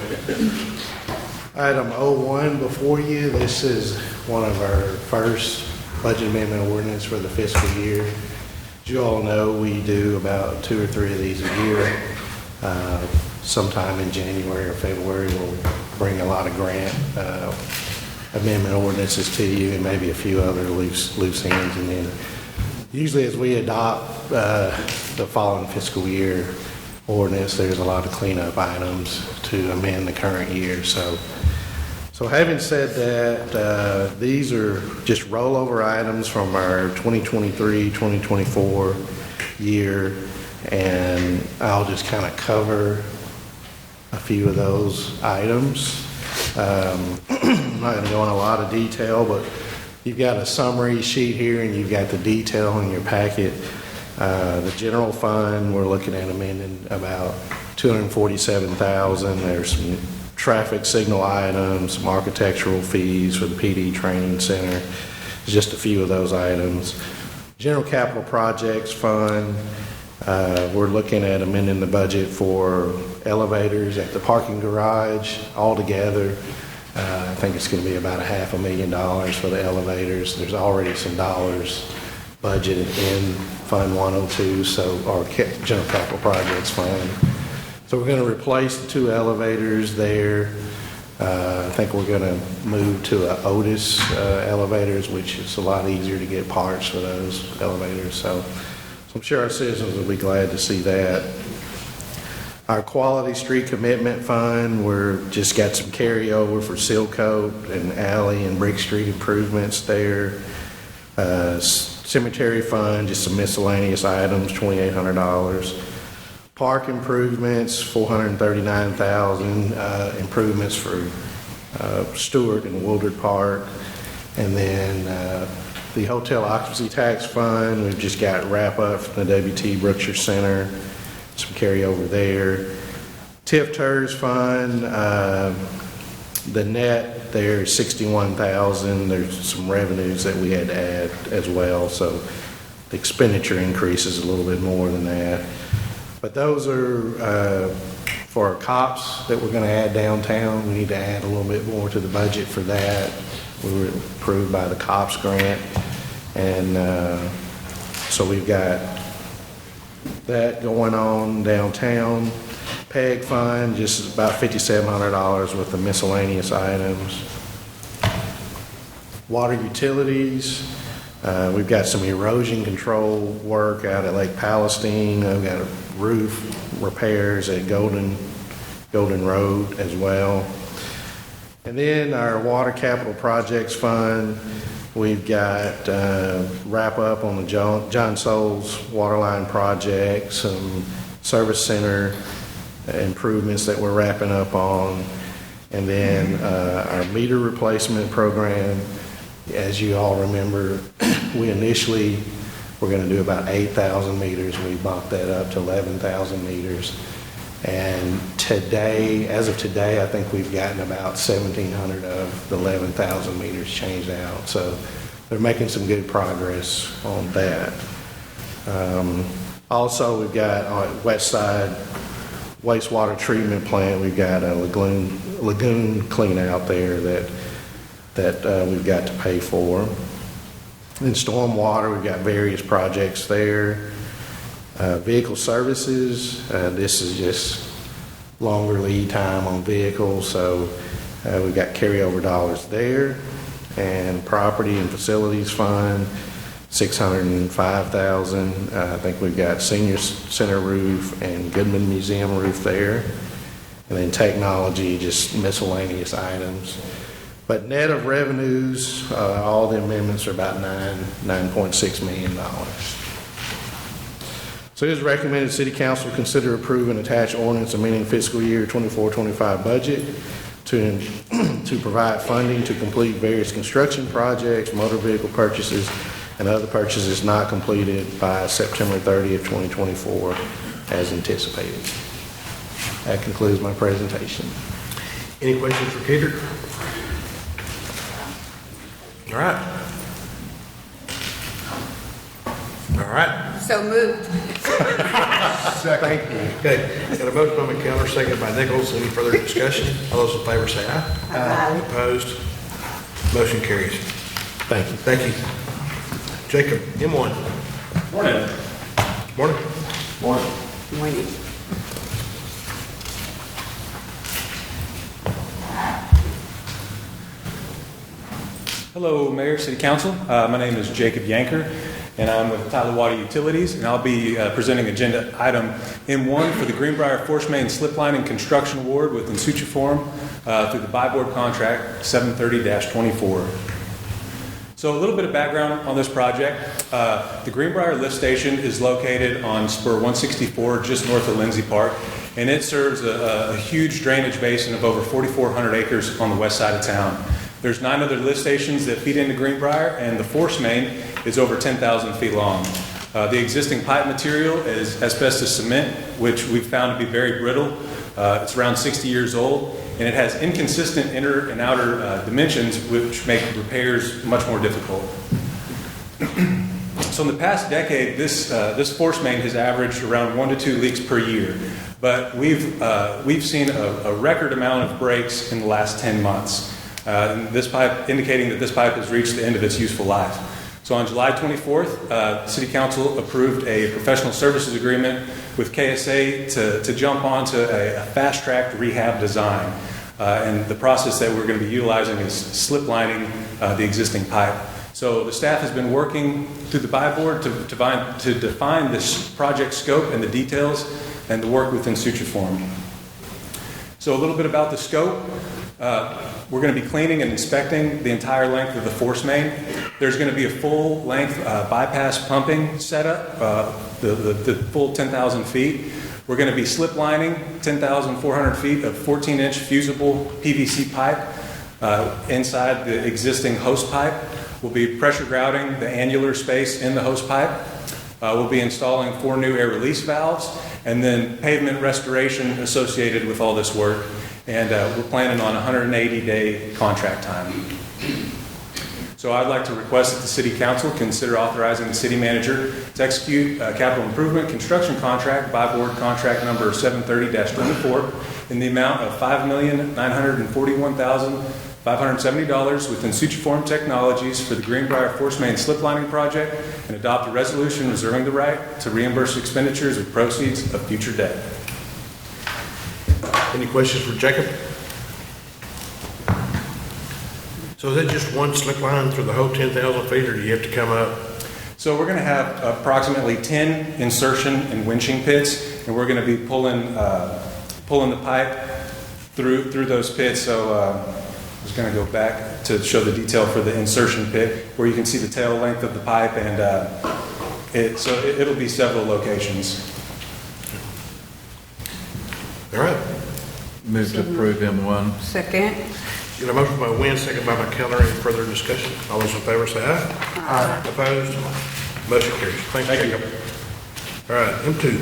item 01 before you. This is one of our first budget amendment ordinance for the fiscal year. As you all know, we do about 2 or 3 of these a year. Sometime in January or February, we'll bring a lot of grant amendment ordinances to you, and maybe a few other loose ends. And then usually as we adopt the following fiscal year ordinance, there's a lot of cleanup items to amend the current year. So having said that, these are just rollover items from our 2023-2024 year, and I'll just kind of cover a few of those items. I'm not going to go in a lot of detail, but you've got a summary sheet here and you've got the detail in your packet. The general fund, we're looking at amending about $247,000. There's some traffic signal items, some architectural fees for the PD training center. Just a few of those items. General capital projects fund, we're looking at amending the budget for elevators at the parking garage altogether. I think it's going to be about $500,000 for the elevators. There's already some dollars budgeted in Fund 102, our General Capital Projects Fund. So we're going to replace the 2 elevators there. I think we're going to move to a Otis elevators, which is a lot easier to get parts for those elevators. So I'm sure our citizens will be glad to see that. Our Quality Street Commitment Fund, we're just got some carryover for Seal Coat and Alley and Brick Street improvements there. Cemetery Fund, just some miscellaneous items, $2,800. Park improvements, $439,000, improvements for Stewart and Woodard Park. And then the Hotel Occupancy Tax Fund, we've just got wrap up from the WT Brookshire Center, some carryover there. TIF TERS Fund, the net there is $61,000. There's some revenues that we had to add as well, so the expenditure increases a little bit more than that. But those are for our cops that we're going to add downtown. We need to add a little bit more to the budget for that. We were approved by the cops grant, and so we've got that going on downtown. PEG fund, just about $5,700 with the miscellaneous items. Water utilities, we've got some erosion control work out at Lake Palestine. We've got roof repairs at Golden Road as well. And then our water capital projects fund, we've got wrap up on the John Soules waterline project, some service center improvements that we're wrapping up on, and then our meter replacement program. As you all remember, we initially were going to do about 8,000 meters. We bumped that up to 11,000 meters. And today, as of today, I think we've gotten about 1,700 of the 11,000 meters changed out. So they're making some good progress on that. Also, we've got on West Side wastewater treatment plant, we've got a lagoon clean out there that we've got to pay for. In stormwater, we've got various projects there. Vehicle services, this is just longer lead time on vehicles, so we've got carryover dollars there. And property and facilities fund, $605,000. I think we've got senior center roof and Goodman Museum roof there. And then technology, just miscellaneous items. But net of revenues, all the amendments are about $9.6 million. So it is recommended City Council consider approving attached ordinance amending fiscal year 24-25 budget to provide funding to complete various construction projects, motor vehicle purchases, and other purchases not completed by September 30th, 2024, as anticipated. That concludes my presentation. Any questions for Peter? All right. All right. So moved. Second. Okay. Got a motion by McKellar, second by Nichols. Any further discussion? All those in favor say aye. Aye. Opposed? Motion carries. Thank you. Thank you. Jacob, M1. Morning. Morning. Morning. Morning. Hello, Mayor, City Council. My name is Jacob Yanker, and I'm with Tyler Water Utilities, and I'll be presenting agenda item M1 for the Greenbrier Force Main Slip Lining Construction Award with Insucha Forum through the buy board contract 730-24. So a little bit of background on this project. The Greenbrier Lift Station is located on Spur 164 just north of Lindsay Park, and it serves a huge drainage basin of over 4,400 acres on the west side of town. There's 9 other lift stations that feed into Greenbrier, and the force main is over 10,000 feet long. The existing pipe material is asbestos cement, which we've found to be very brittle. It's around 60 years old, and it has inconsistent inner and outer dimensions, which make repairs much more difficult. So in the past decade, this force main has averaged around 1 to 2 leaks per year, but we've seen a record amount of breaks in the last 10 months. This pipe indicating that this pipe has reached the end of its useful life. So on July 24th, City Council approved a professional services agreement with KSA to jump onto a fast-tracked rehab design. And the process that we're going to be utilizing is slip lining the existing pipe. So the staff has been working through the buy board to define this project scope and the details. and the work within Sutuform. So a little bit about the scope. We're going to be cleaning and inspecting the entire length of the force main. There's going to be a full-length bypass pumping setup, the full 10,000 feet. We're going to be slip lining 10,400 feet of 14-inch fusible PVC pipe inside the existing hose pipe. We'll be pressure grouting the annular space in the hose pipe. We'll be installing 4 new air release valves and then pavement restoration associated with all this work. And we're planning on a 180-day contract time. So I'd like to request that the City Council consider authorizing the City Manager to execute a capital improvement construction contract by board contract number 730-24 in the amount of $5,941,570 within Sutuform Technologies for the Greenbrier Force Main Slip Lining Project, and adopt a resolution reserving the right to reimburse expenditures with proceeds of future debt. Any questions for Jacob? So is it just one slip line through the whole 10,000 feet, or do you have to come up? So we're going to have approximately 10 insertion and winching pits, and we're going to be pulling the pipe through those pits. So I was going to go back to show the detail for the insertion pit, where you can see the tail length of the pipe, and it'll be several locations. All right. Move to approve M1. Second. Got a motion by Wynn, second by McKellar. Any further discussion? All those in favor say aye. Aye. Opposed? Motion carries. Thank you, Jacob. All right, M2.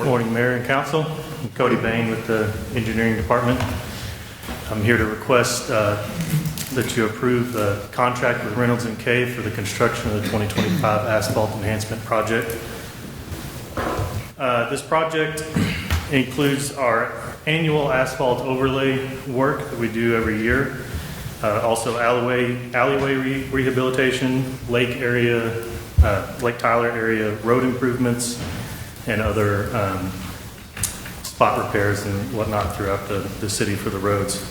Morning, Mayor and Council. I'm Cody Bain with the Engineering Department. I'm here to request that you approve the contract with Reynolds & Kay for the construction of the 2025 asphalt enhancement project. This project includes our annual asphalt overlay work that we do every year. Also alleyway rehabilitation, Lake Tyler area road improvements, and other spot repairs and whatnot throughout the city for the roads.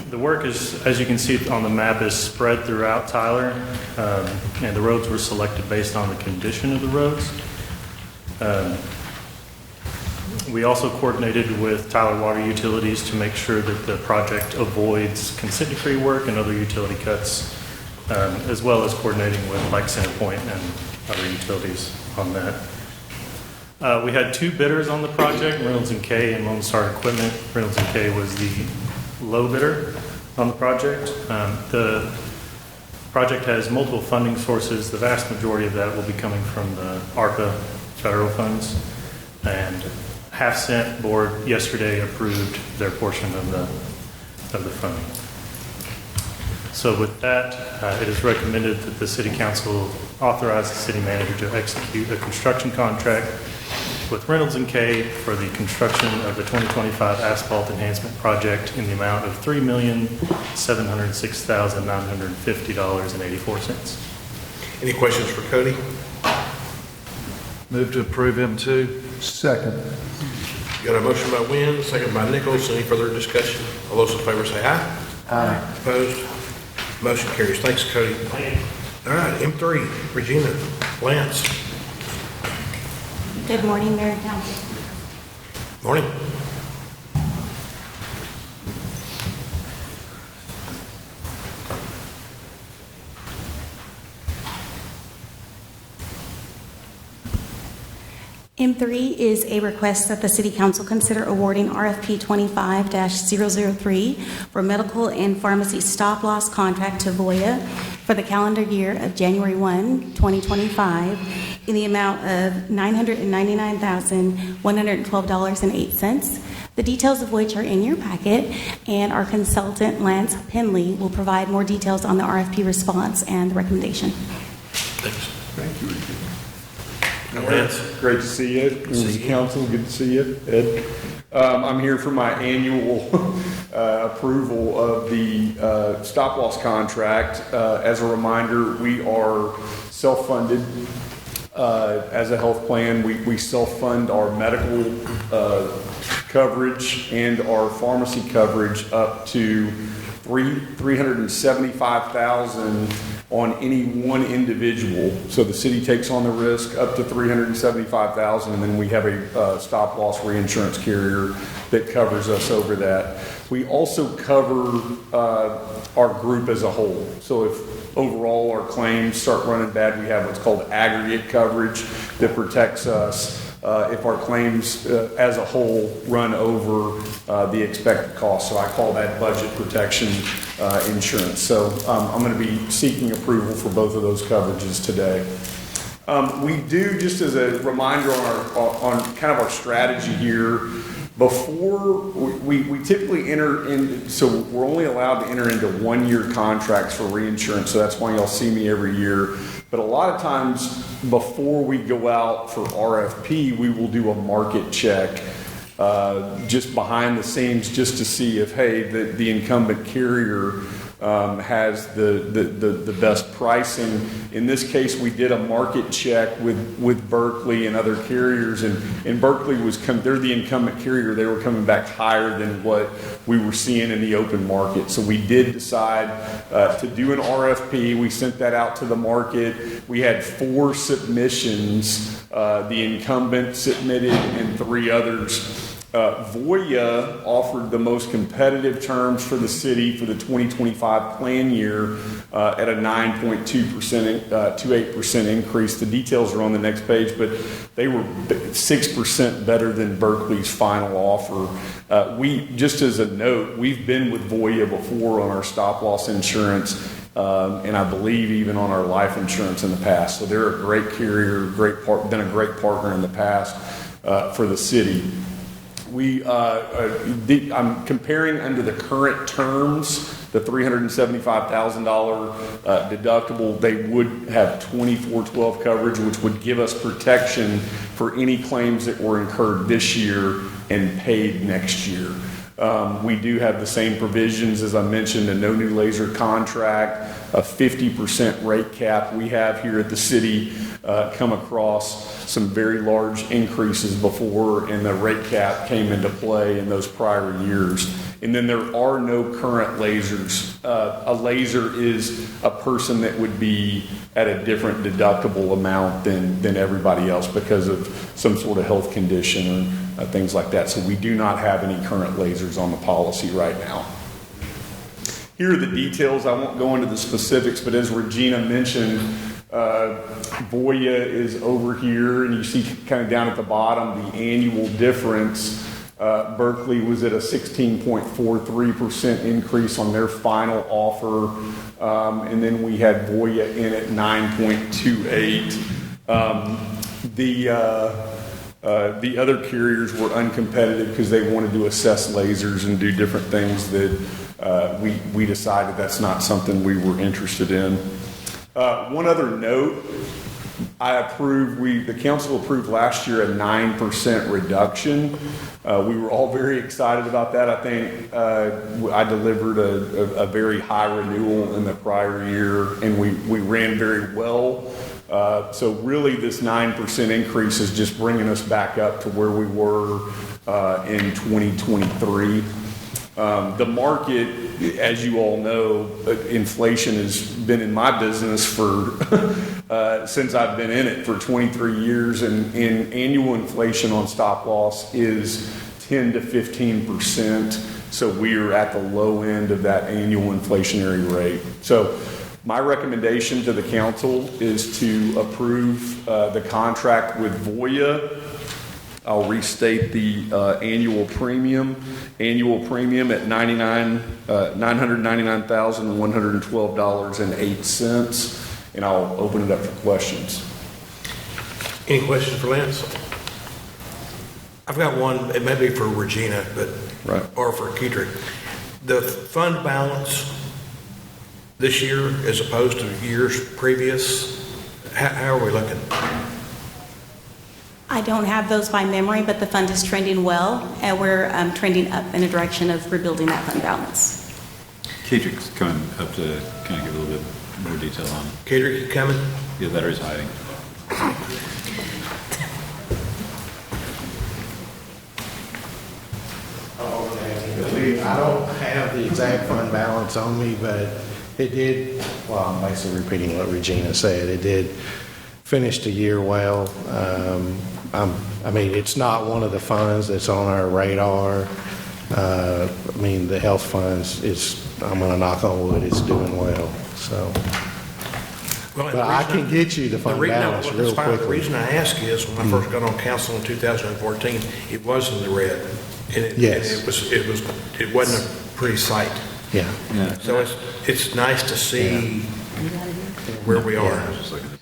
The work is, as you can see on the map, is spread throughout Tyler, and the roads were selected based on the condition of the roads. We also coordinated with Tyler Water Utilities to make sure that the project avoids consent decree work and other utility cuts, as well as coordinating with Lake Centerpoint and other utilities on that. We had 2 bidders on the project, Reynolds & Kay and Lone Star Equipment. Reynolds & Kay was the low bidder on the project. The project has multiple funding sources. The vast majority of that will be coming from the ARPA federal funds. And Half Cent Board yesterday approved their portion of the funding. So with that, it is recommended that the City Council authorize the City Manager to execute a construction contract with Reynolds & Kay for the construction of the 2025 asphalt enhancement project in the amount of $3,706,950.84. Any questions for Cody? Move to approve M2. Second. Got a motion by Wynn, second by Nichols. Any further discussion? All those in favor say aye. Aye. Opposed? Motion carries. Thanks, Cody. All right, M3, Regina Lance. Good morning, Mayor and Council. Morning. M3 is a request that the City Council consider awarding RFP 25-003 for medical and pharmacy stop-loss contract to Voya for the calendar year of January 1, 2025 in the amount of $999,112.08, the details of which are in your packet, and our consultant, Lance Penley, will provide more details on the RFP response and the recommendation. Thanks. Thank you, Regina. Lance. Great to see you. Members of council, good to see you. Ed. I'm here for my annual approval of the stop-loss contract. As a reminder, we are self-funded. As a health plan, we self-fund our medical coverage and our pharmacy coverage up to $375,000 on any one individual. So the city takes on the risk up to $375,000, and then we have a stop loss reinsurance carrier that covers us over that. We also cover our group as a whole. So if overall our claims start running bad, we have what's called aggregate coverage that protects us if our claims as a whole run over the expected cost. So I call that budget protection insurance. So I'm going to be seeking approval for both of those coverages today. We do, just as a reminder on kind of our strategy here, before we typically enter in, so we're only allowed to enter into 1-year contracts for reinsurance, so that's why y'all see me every year. But a lot of times before we go out for RFP, we will do a market check just behind the scenes, just to see if, hey, the incumbent carrier has the best pricing. In this case, we did a market check with Berkeley and other carriers, and Berkeley they're the incumbent carrier. They were coming back higher than what we were seeing in the open market. So we did decide to do an RFP. We sent that out to the market. We had 4 submissions. The incumbent submitted and 3 others. Voya offered the most competitive terms for the city for the 2025 plan year at a 9.28% increase. The details are on the next page, but they were 6% better than Berkeley's final offer. Just as a note, we've been with Voya before on our stop loss insurance, and I believe even on our life insurance in the past. So they're a great carrier, been a great partner in the past for the city. I'm comparing under the current terms, the $375,000 deductible. They would have 24/12 coverage, which would give us protection for any claims that were incurred this year and paid next year. We do have the same provisions, as I mentioned, a no new laser contract, a 50% rate cap. We have here at the city come across some very large increases before, and the rate cap came into play in those prior years. And then there are no current lasers. A laser is a person that would be at a different deductible amount than everybody else because of some sort of health condition or things like that. So we do not have any current lasers on the policy right now. Here are the details. I won't go into the specifics, but as Regina mentioned, Voya is over here, and you see kind of down at the bottom the annual difference. Berkeley was at a 16.43% increase on their final offer, and then we had Voya in at 9.28. The other carriers were uncompetitive because they wanted to assess lasers and do different things that we decided that's not something we were interested in. One other note, the council approved last year a 9% reduction. We were all very excited about that. I think I delivered a very high renewal in the prior year, and we ran very well. So really this 9% increase is just bringing us back up to where we were in 2023. The market, as you all know, inflation has been in my business for since I've been in it for 23 years, and annual inflation on stop loss is 10 to 15%. So we're at the low end of that annual inflationary rate. So my recommendation to the council is to approve the contract with Voya. I'll restate the annual premium at $999,112.08, and I'll open it up for questions. Any questions for Lance? I've got one. It may be for Regina, or for Kedrick. The fund balance this year as opposed to years previous, how are we looking? I don't have those by memory, but the fund is trending well, and we're trending up in a direction of rebuilding that fund balance. Kedrick's coming up to kind of give a little bit more detail on. Kedrick, you coming? Yeah, that or he's hiding. you, I don't have the exact fund balance on me, but it did, well, I'm basically repeating what Regina said. It did finish the year well. I mean, it's not one of the funds that's on our radar. I mean, the health funds is, I'm going to knock on wood, it's doing well, so. But I can get you the fund balance real quickly. The reason I ask is, when I first got on council in 2014, it was in the red. And Yes. it wasn't a pretty sight. Yeah. So it's nice to see where we are.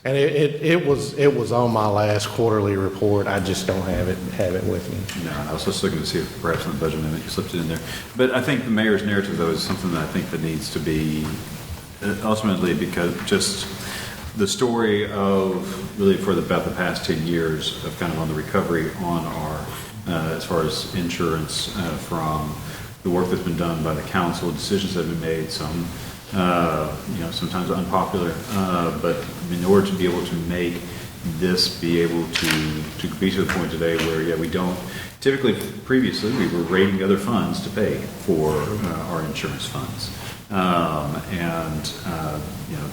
And it was on my last quarterly report. I just don't have it with me. No, I was just looking to see if perhaps in the budget amendment you slipped it in there. But I think the mayor's narrative, though, is something that I think that needs to be ultimately, because just the story of really for about the past 10 years of kind of on the recovery on our, as far as insurance from the work that's been done by the council, decisions that have been made, some sometimes unpopular, but in order to be able to make this be able to be to the point today where, we don't, typically previously we were raiding other funds to pay for our insurance funds.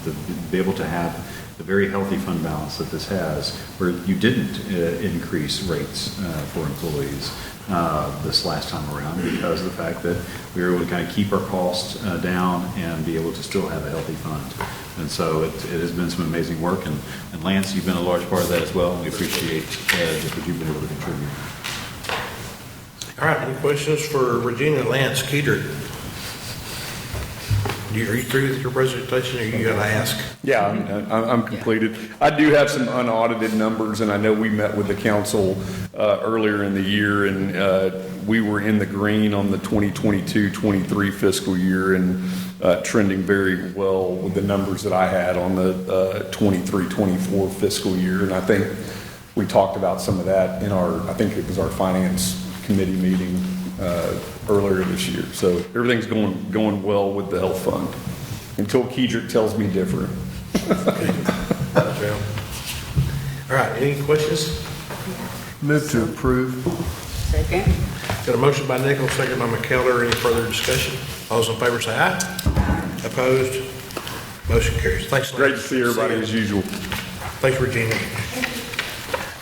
To be able to have the very healthy fund balance that this has, where you didn't increase rates for employees this last time around because of the fact that we were able to kind of keep our costs down and be able to still have a healthy fund. And so it has been some amazing work. And Lance, you've been a large part of that as well. And we appreciate just what you've been able to contribute. All right, any questions for Regina, Lance, Keeter? Are you through with your presentation, or you got to ask? Yeah, I'm completed. I do have some unaudited numbers, and I know we met with the council earlier in the year, and we were in the green on the 2022-23 fiscal year, and trending very well with the numbers that I had on the 23-24 fiscal year. And I think we talked about some of that in I think it was our finance committee meeting earlier this year. So everything's going well with the health fund until Kedrick tells me different. All right, any questions? Move to approve. Second. Got a motion by Nichols, second by McKellar. Any further discussion? All those in favor say aye. Opposed? Motion carries. Thanks. Great to see everybody as usual. Thanks, Regina.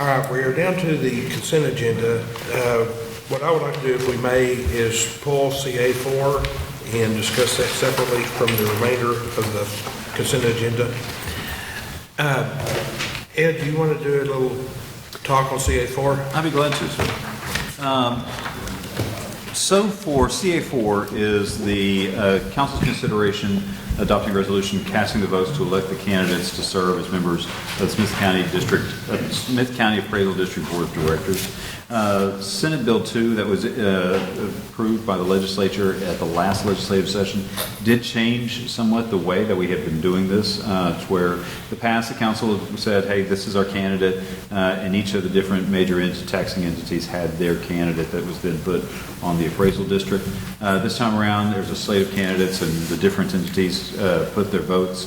All right, we are down to the consent agenda. What I would like to do, if we may, is pull CA4 and discuss that separately from the remainder of the consent agenda. Ed, do you want to do a little talk on CA4? I'd be glad to, sir. So for CA4 is the council's consideration adopting a resolution casting the votes to elect the candidates to serve as members of the Smith County Appraisal District Board of Directors. Senate Bill 2 that was approved by the legislature at the last legislative session did change somewhat the way that we have been doing this, to where the past the council said, hey, this is our candidate, and each of the different major taxing entities had their candidate that was then put on the appraisal district. This time around, there's a slate of candidates, and the different entities put their votes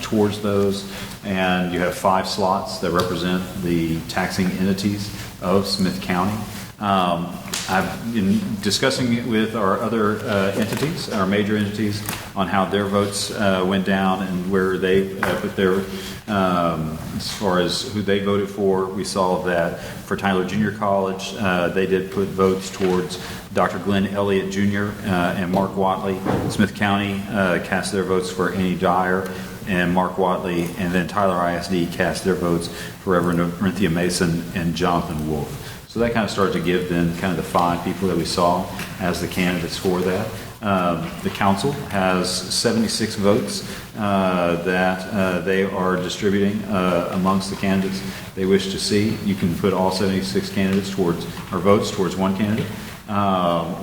towards those. And you have 5 slots that represent the taxing entities of Smith County. I've been discussing with our other entities, our major entities, on how their votes went down and where they put their, as far as who they voted for. We saw that for Tyler Junior College, they did put votes towards Dr. Glenn Elliott Jr. And Mark Watley. Smith County cast their votes for Annie Dyer and Mark Watley, and then Tyler ISD cast their votes for Reverend Orinthia Mason and Jonathan Wolf. So that kind of started to give then kind of the 5 people that we saw as the candidates for that. The council has 76 votes that they are distributing amongst the candidates they wish to see. You can put all 76 candidates votes towards one candidate,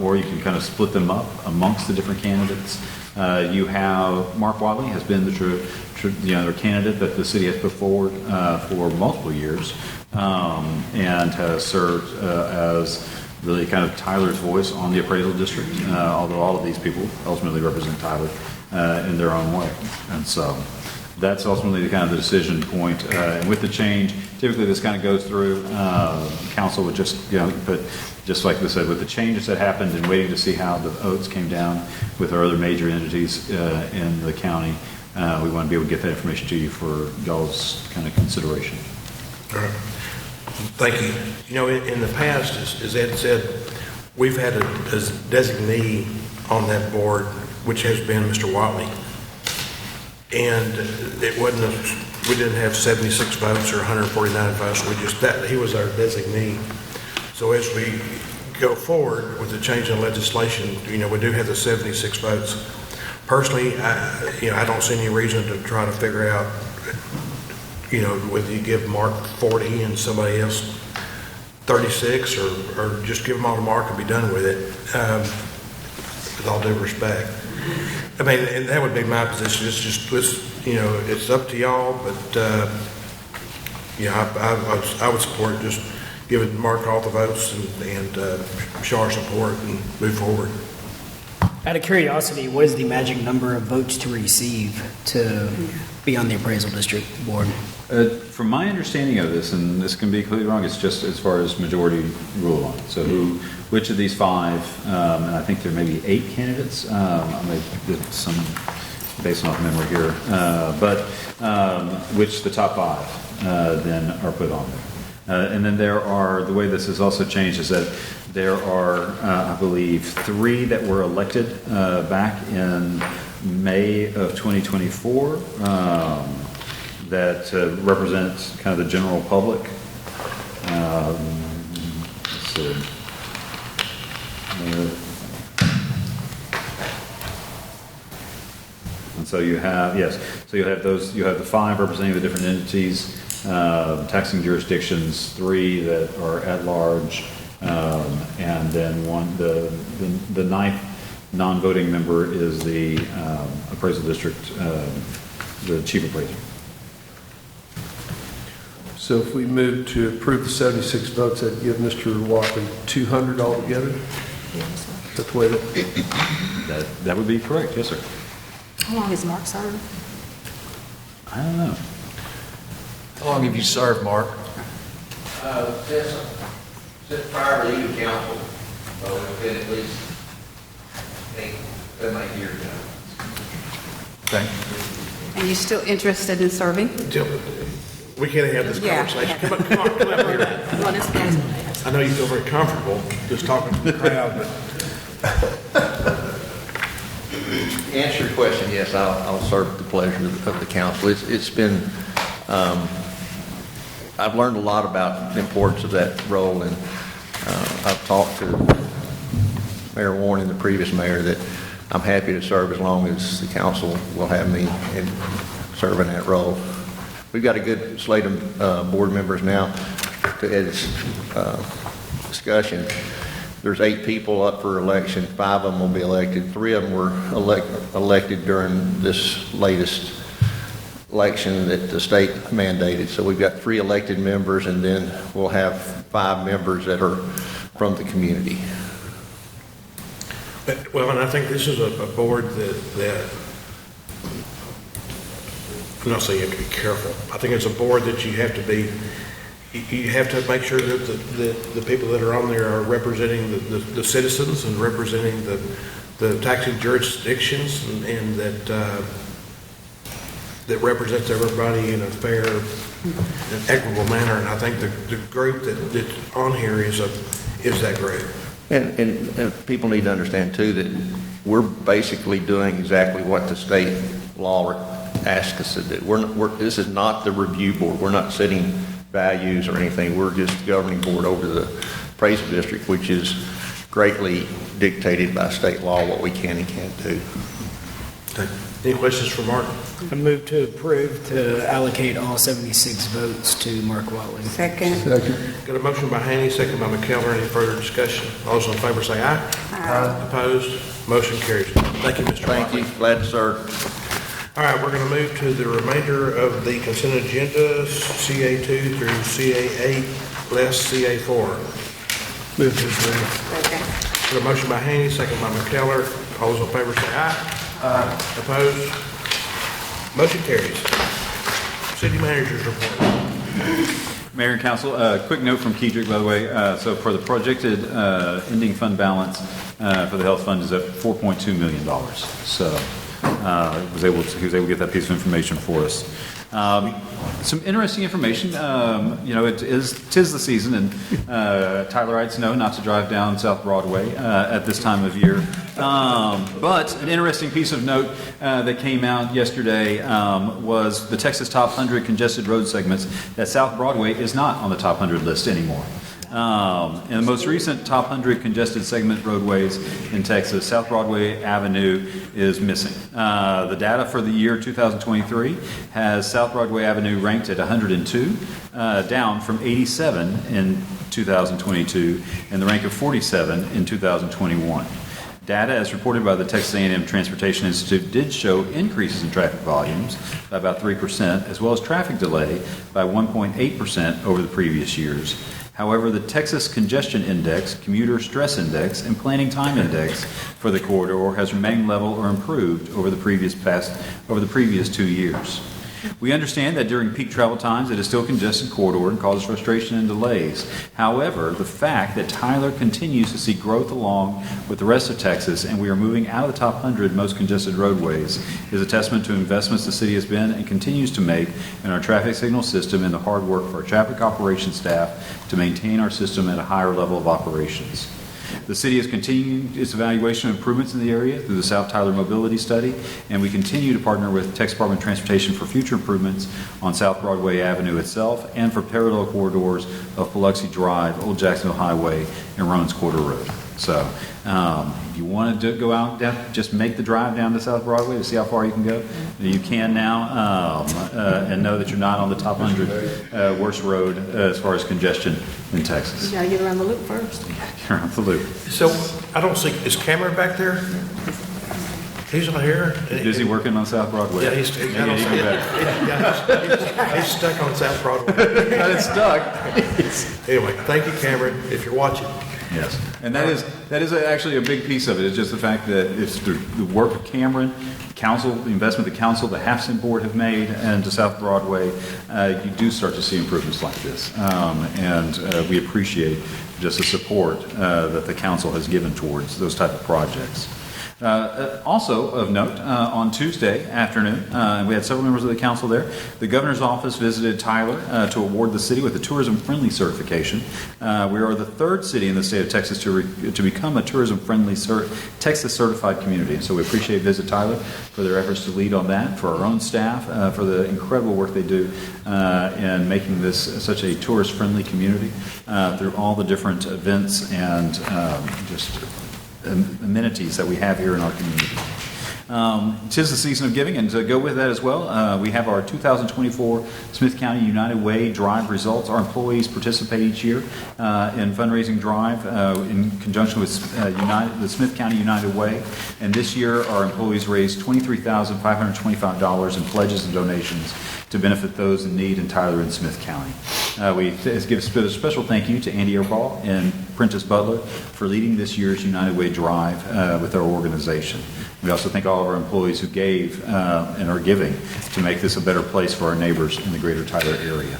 or you can kind of split them up amongst the different candidates. You have Mark Watley has been the candidate that the city has put forward for multiple years, and has served as really kind of Tyler's voice on the appraisal district, although all of these people ultimately represent Tyler in their own way. And so That's ultimately the kind of the decision point. And with the change, typically this kind of goes through, council would just, but just like we said, with the changes that happened and waiting to see how the votes came down with our other major entities in the county, we want to be able to get that information to you for y'all's kind of consideration. All right. Thank you. In the past, as Ed said, we've had a designee on that board, which has been Mr. Watley. And it wasn't, we didn't have 76 votes or 149 votes. He was our designee. So as we go forward with the change in legislation, we do have the 76 votes. Personally, I don't see any reason to try to figure out, whether you give Mark 40 and somebody else 36, or just give them all to Mark and be done with it, with all due respect. I mean, and that would be my position. It's up to y'all, but, I would support just giving Mark all the votes and show our support and move forward. Out of curiosity, what is the magic number of votes to receive to be on the appraisal district board? From my understanding of this, and this can be completely wrong, it's just as far as majority rule on it. So which of these 5, and I think there may be 8 candidates, I may get some based off memory here, but which the top 5 then are put on there. And then the way this is also changed is that there are, I believe, 3 that were elected back in May of 2024 that represent kind of the general public. Let's see. And so you have, so you have those, you have the 5 representing the different entities, taxing jurisdictions, 3 that are at large, and then the 9th non-voting member is the appraisal district, the chief appraiser. So if we move to approve the 76 votes, that'd give Mr. Watley 200 altogether? Yes, sir. That's the way that would be correct, yes, sir. How long has Mark served? I don't know. How long have you served, Mark? Since prior to leaving council, so it's been at least 8 years now. Thank you. And you still interested in serving? We can't have this conversation. Come up here. I know you feel very comfortable just talking to the crowd, but. Answer your question, yes, I'll serve at the pleasure of the council. It's been, I've learned a lot about the importance of that role, and I've talked to Mayor Warren and the previous mayor that I'm happy to serve as long as the council will have me in serving that role. We've got a good slate of board members now. To Ed's discussion, there's 8 people up for election. 5 of them will be elected. 3 of them were elected during this latest election that the state mandated. So we've got 3 elected members, and then we'll have 5 members that are from the community. Well, and I think this is a board that I'm not saying you have to be careful. I think it's a board that you have to make sure that the people that are on there are representing the citizens and representing the taxing jurisdictions, and that represents everybody in a fair and equitable manner. And I think the group that's on here is that group. And people need to understand too that we're basically doing exactly what the state law asks us to do. This is not the review board. We're not setting values or anything. We're just governing board over the appraisal district, which is greatly dictated by state law what we can and can't do. Okay. Any questions for Mark? I move to approve to allocate all 76 votes to Mark Watley. Second. Got a motion by Haney, second by McKellar. Any further discussion? All those in favor say aye. Aye. Opposed? Motion carries. Thank you, Mr. Watley. Thank you. Glad to serve. All right, we're going to move to the remainder of the consent agenda, CA2 through CA8, less CA4. Move to approve. Got a motion by Haney, second by McKellar. All those in favor say aye. Aye. Opposed? Motion carries. City manager's report. Mayor and Council, quick note from Kedrick, by the way. So for the projected ending fund balance for the health fund is at $4.2 million. So he was able to get that piece of information for us. Some interesting information. Tis the season, and Tylerites know not to drive down South Broadway at this time of year. But an interesting piece of note that came out yesterday was the Texas Top 100 Congested Road Segments, that South Broadway is not on the Top 100 list anymore. In the most recent Top 100 Congested Segment roadways in Texas, South Broadway Avenue is missing. The data for the year 2023 has South Broadway Avenue ranked at 102, down from 87 in 2022, and the rank of 47 in 2021. Data, as reported by the Texas A&M Transportation Institute, did show increases in traffic volumes by about 3%, as well as traffic delay by 1.8% over the previous years. However, the Texas Congestion Index, Commuter Stress Index, and Planning Time Index for the corridor has remained level or improved over the previous 2 years. We understand that during peak travel times, it is still a congested corridor and causes frustration and delays. However, the fact that Tyler continues to see growth along with the rest of Texas, and we are moving out of the top 100 most congested roadways, is a testament to investments the city has been and continues to make in our traffic signal system and the hard work of our traffic operations staff to maintain our system at a higher level of operations. The city is continuing its evaluation of improvements in the area through the South Tyler Mobility Study, and we continue to partner with Texas Department of Transportation for future improvements on South Broadway Avenue itself and for parallel corridors of Biloxi Drive, Old Jacksonville Highway, and Roans Quarter Road. So if you want to go out, just make the drive down to South Broadway to see how far you can go. You can now, and know that you're not on the top 100 worst road as far as congestion in Texas. You gotta get around the loop first. Get around the loop. So I don't see, is Cameron back there? He's not here? Busy working on South Broadway. Yeah, he's stuck on South Broadway. Not it's stuck. Anyway, thank you, Cameron, if you're watching. Yes, and that is actually a big piece of it. It's just the fact that it's the work of Cameron, council, the investment the council, the Half-Cent Board have made, and to South Broadway, you do start to see improvements like this. And we appreciate just the support that the council has given towards those type of projects. Also of note, on Tuesday afternoon, we had several members of the council there. The governor's office visited Tyler to award the city with a tourism-friendly certification. We are the third city in the state of Texas to become a tourism-friendly Texas certified community. And so we appreciate Visit Tyler for their efforts to lead on that, for our own staff, for the incredible work they do in making this such a tourist-friendly community through all the different events and just amenities that we have here in our community. Tis the season of giving, and to go with that as well, we have our 2024 Smith County United Way Drive results. Our employees participate each year in fundraising drive in conjunction with the Smith County United Way, and this year our employees raised $23,525 in pledges and donations to benefit those in need in Tyler and Smith County. We give a special thank you to Andy Erball and Prentice Butler for leading this year's United Way Drive with our organization. We also thank all of our employees who gave and are giving to make this a better place for our neighbors in the greater Tyler area.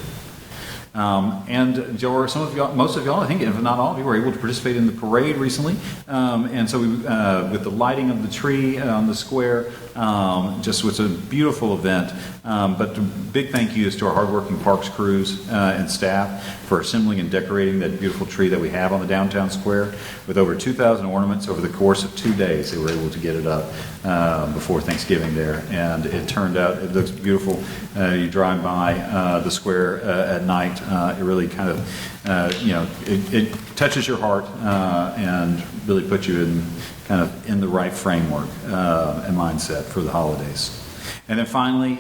And Joe, some of y'all, most of y'all, I think, if not all of you, were able to participate in the parade recently. And so we, with the lighting of the tree on the square, just was a beautiful event. But a big thank you is to our hardworking parks crews and staff for assembling and decorating that beautiful tree that we have on the downtown square. With over 2,000 ornaments over the course of 2 days, they were able to get it up before Thanksgiving there. And it turned out, it looks beautiful. You drive by the square at night, it really kind of, it touches your heart and really puts you in kind of in the right framework and mindset for the holidays. And then finally,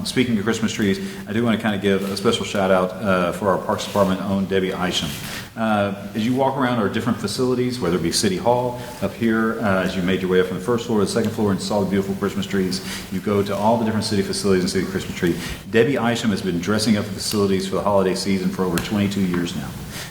speaking of Christmas trees, I do want to kind of give a special shout out for our Parks Department owned Debbie Isham. As you walk around our different facilities, whether it be City Hall, up here, as you made your way up from the first floor to the second floor and saw the beautiful Christmas trees, you go to all the different city facilities and see the Christmas tree. Debbie Isham has been dressing up the facilities for the holiday season for over 22 years now.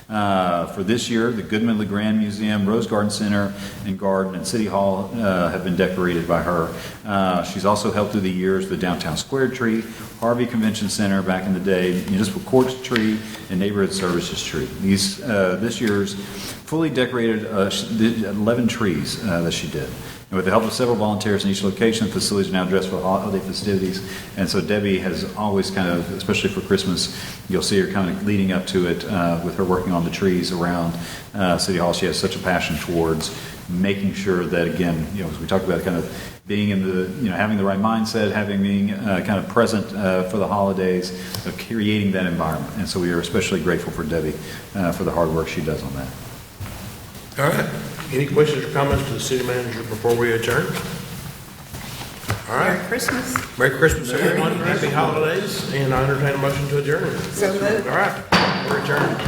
For this year, the Goodman LeGrand Museum, Rose Garden Center and Garden, and City Hall have been decorated by her. She's also helped through the years the Downtown Square Tree, Harvey Convention Center back in the day, Municipal Courts Tree, and Neighborhood Services Tree. This year's fully decorated 11 trees that she did. And with the help of several volunteers in each location, the facilities are now dressed for holiday festivities. And so Debbie has always kind of, especially for Christmas, you'll see her kind of leading up to it with her working on the trees around City Hall. She has such a passion towards making sure that, again, as we talked about, kind of being in the, having the right mindset, being kind of present for the holidays, of creating that environment. And so we are especially grateful for Debbie for the hard work she does on that. All right. Any questions or comments to the city manager before we adjourn? All right. Merry Christmas. Merry Christmas, everyone. Happy holidays. And I entertain a motion to adjourn. So moved. All right. We're adjourned.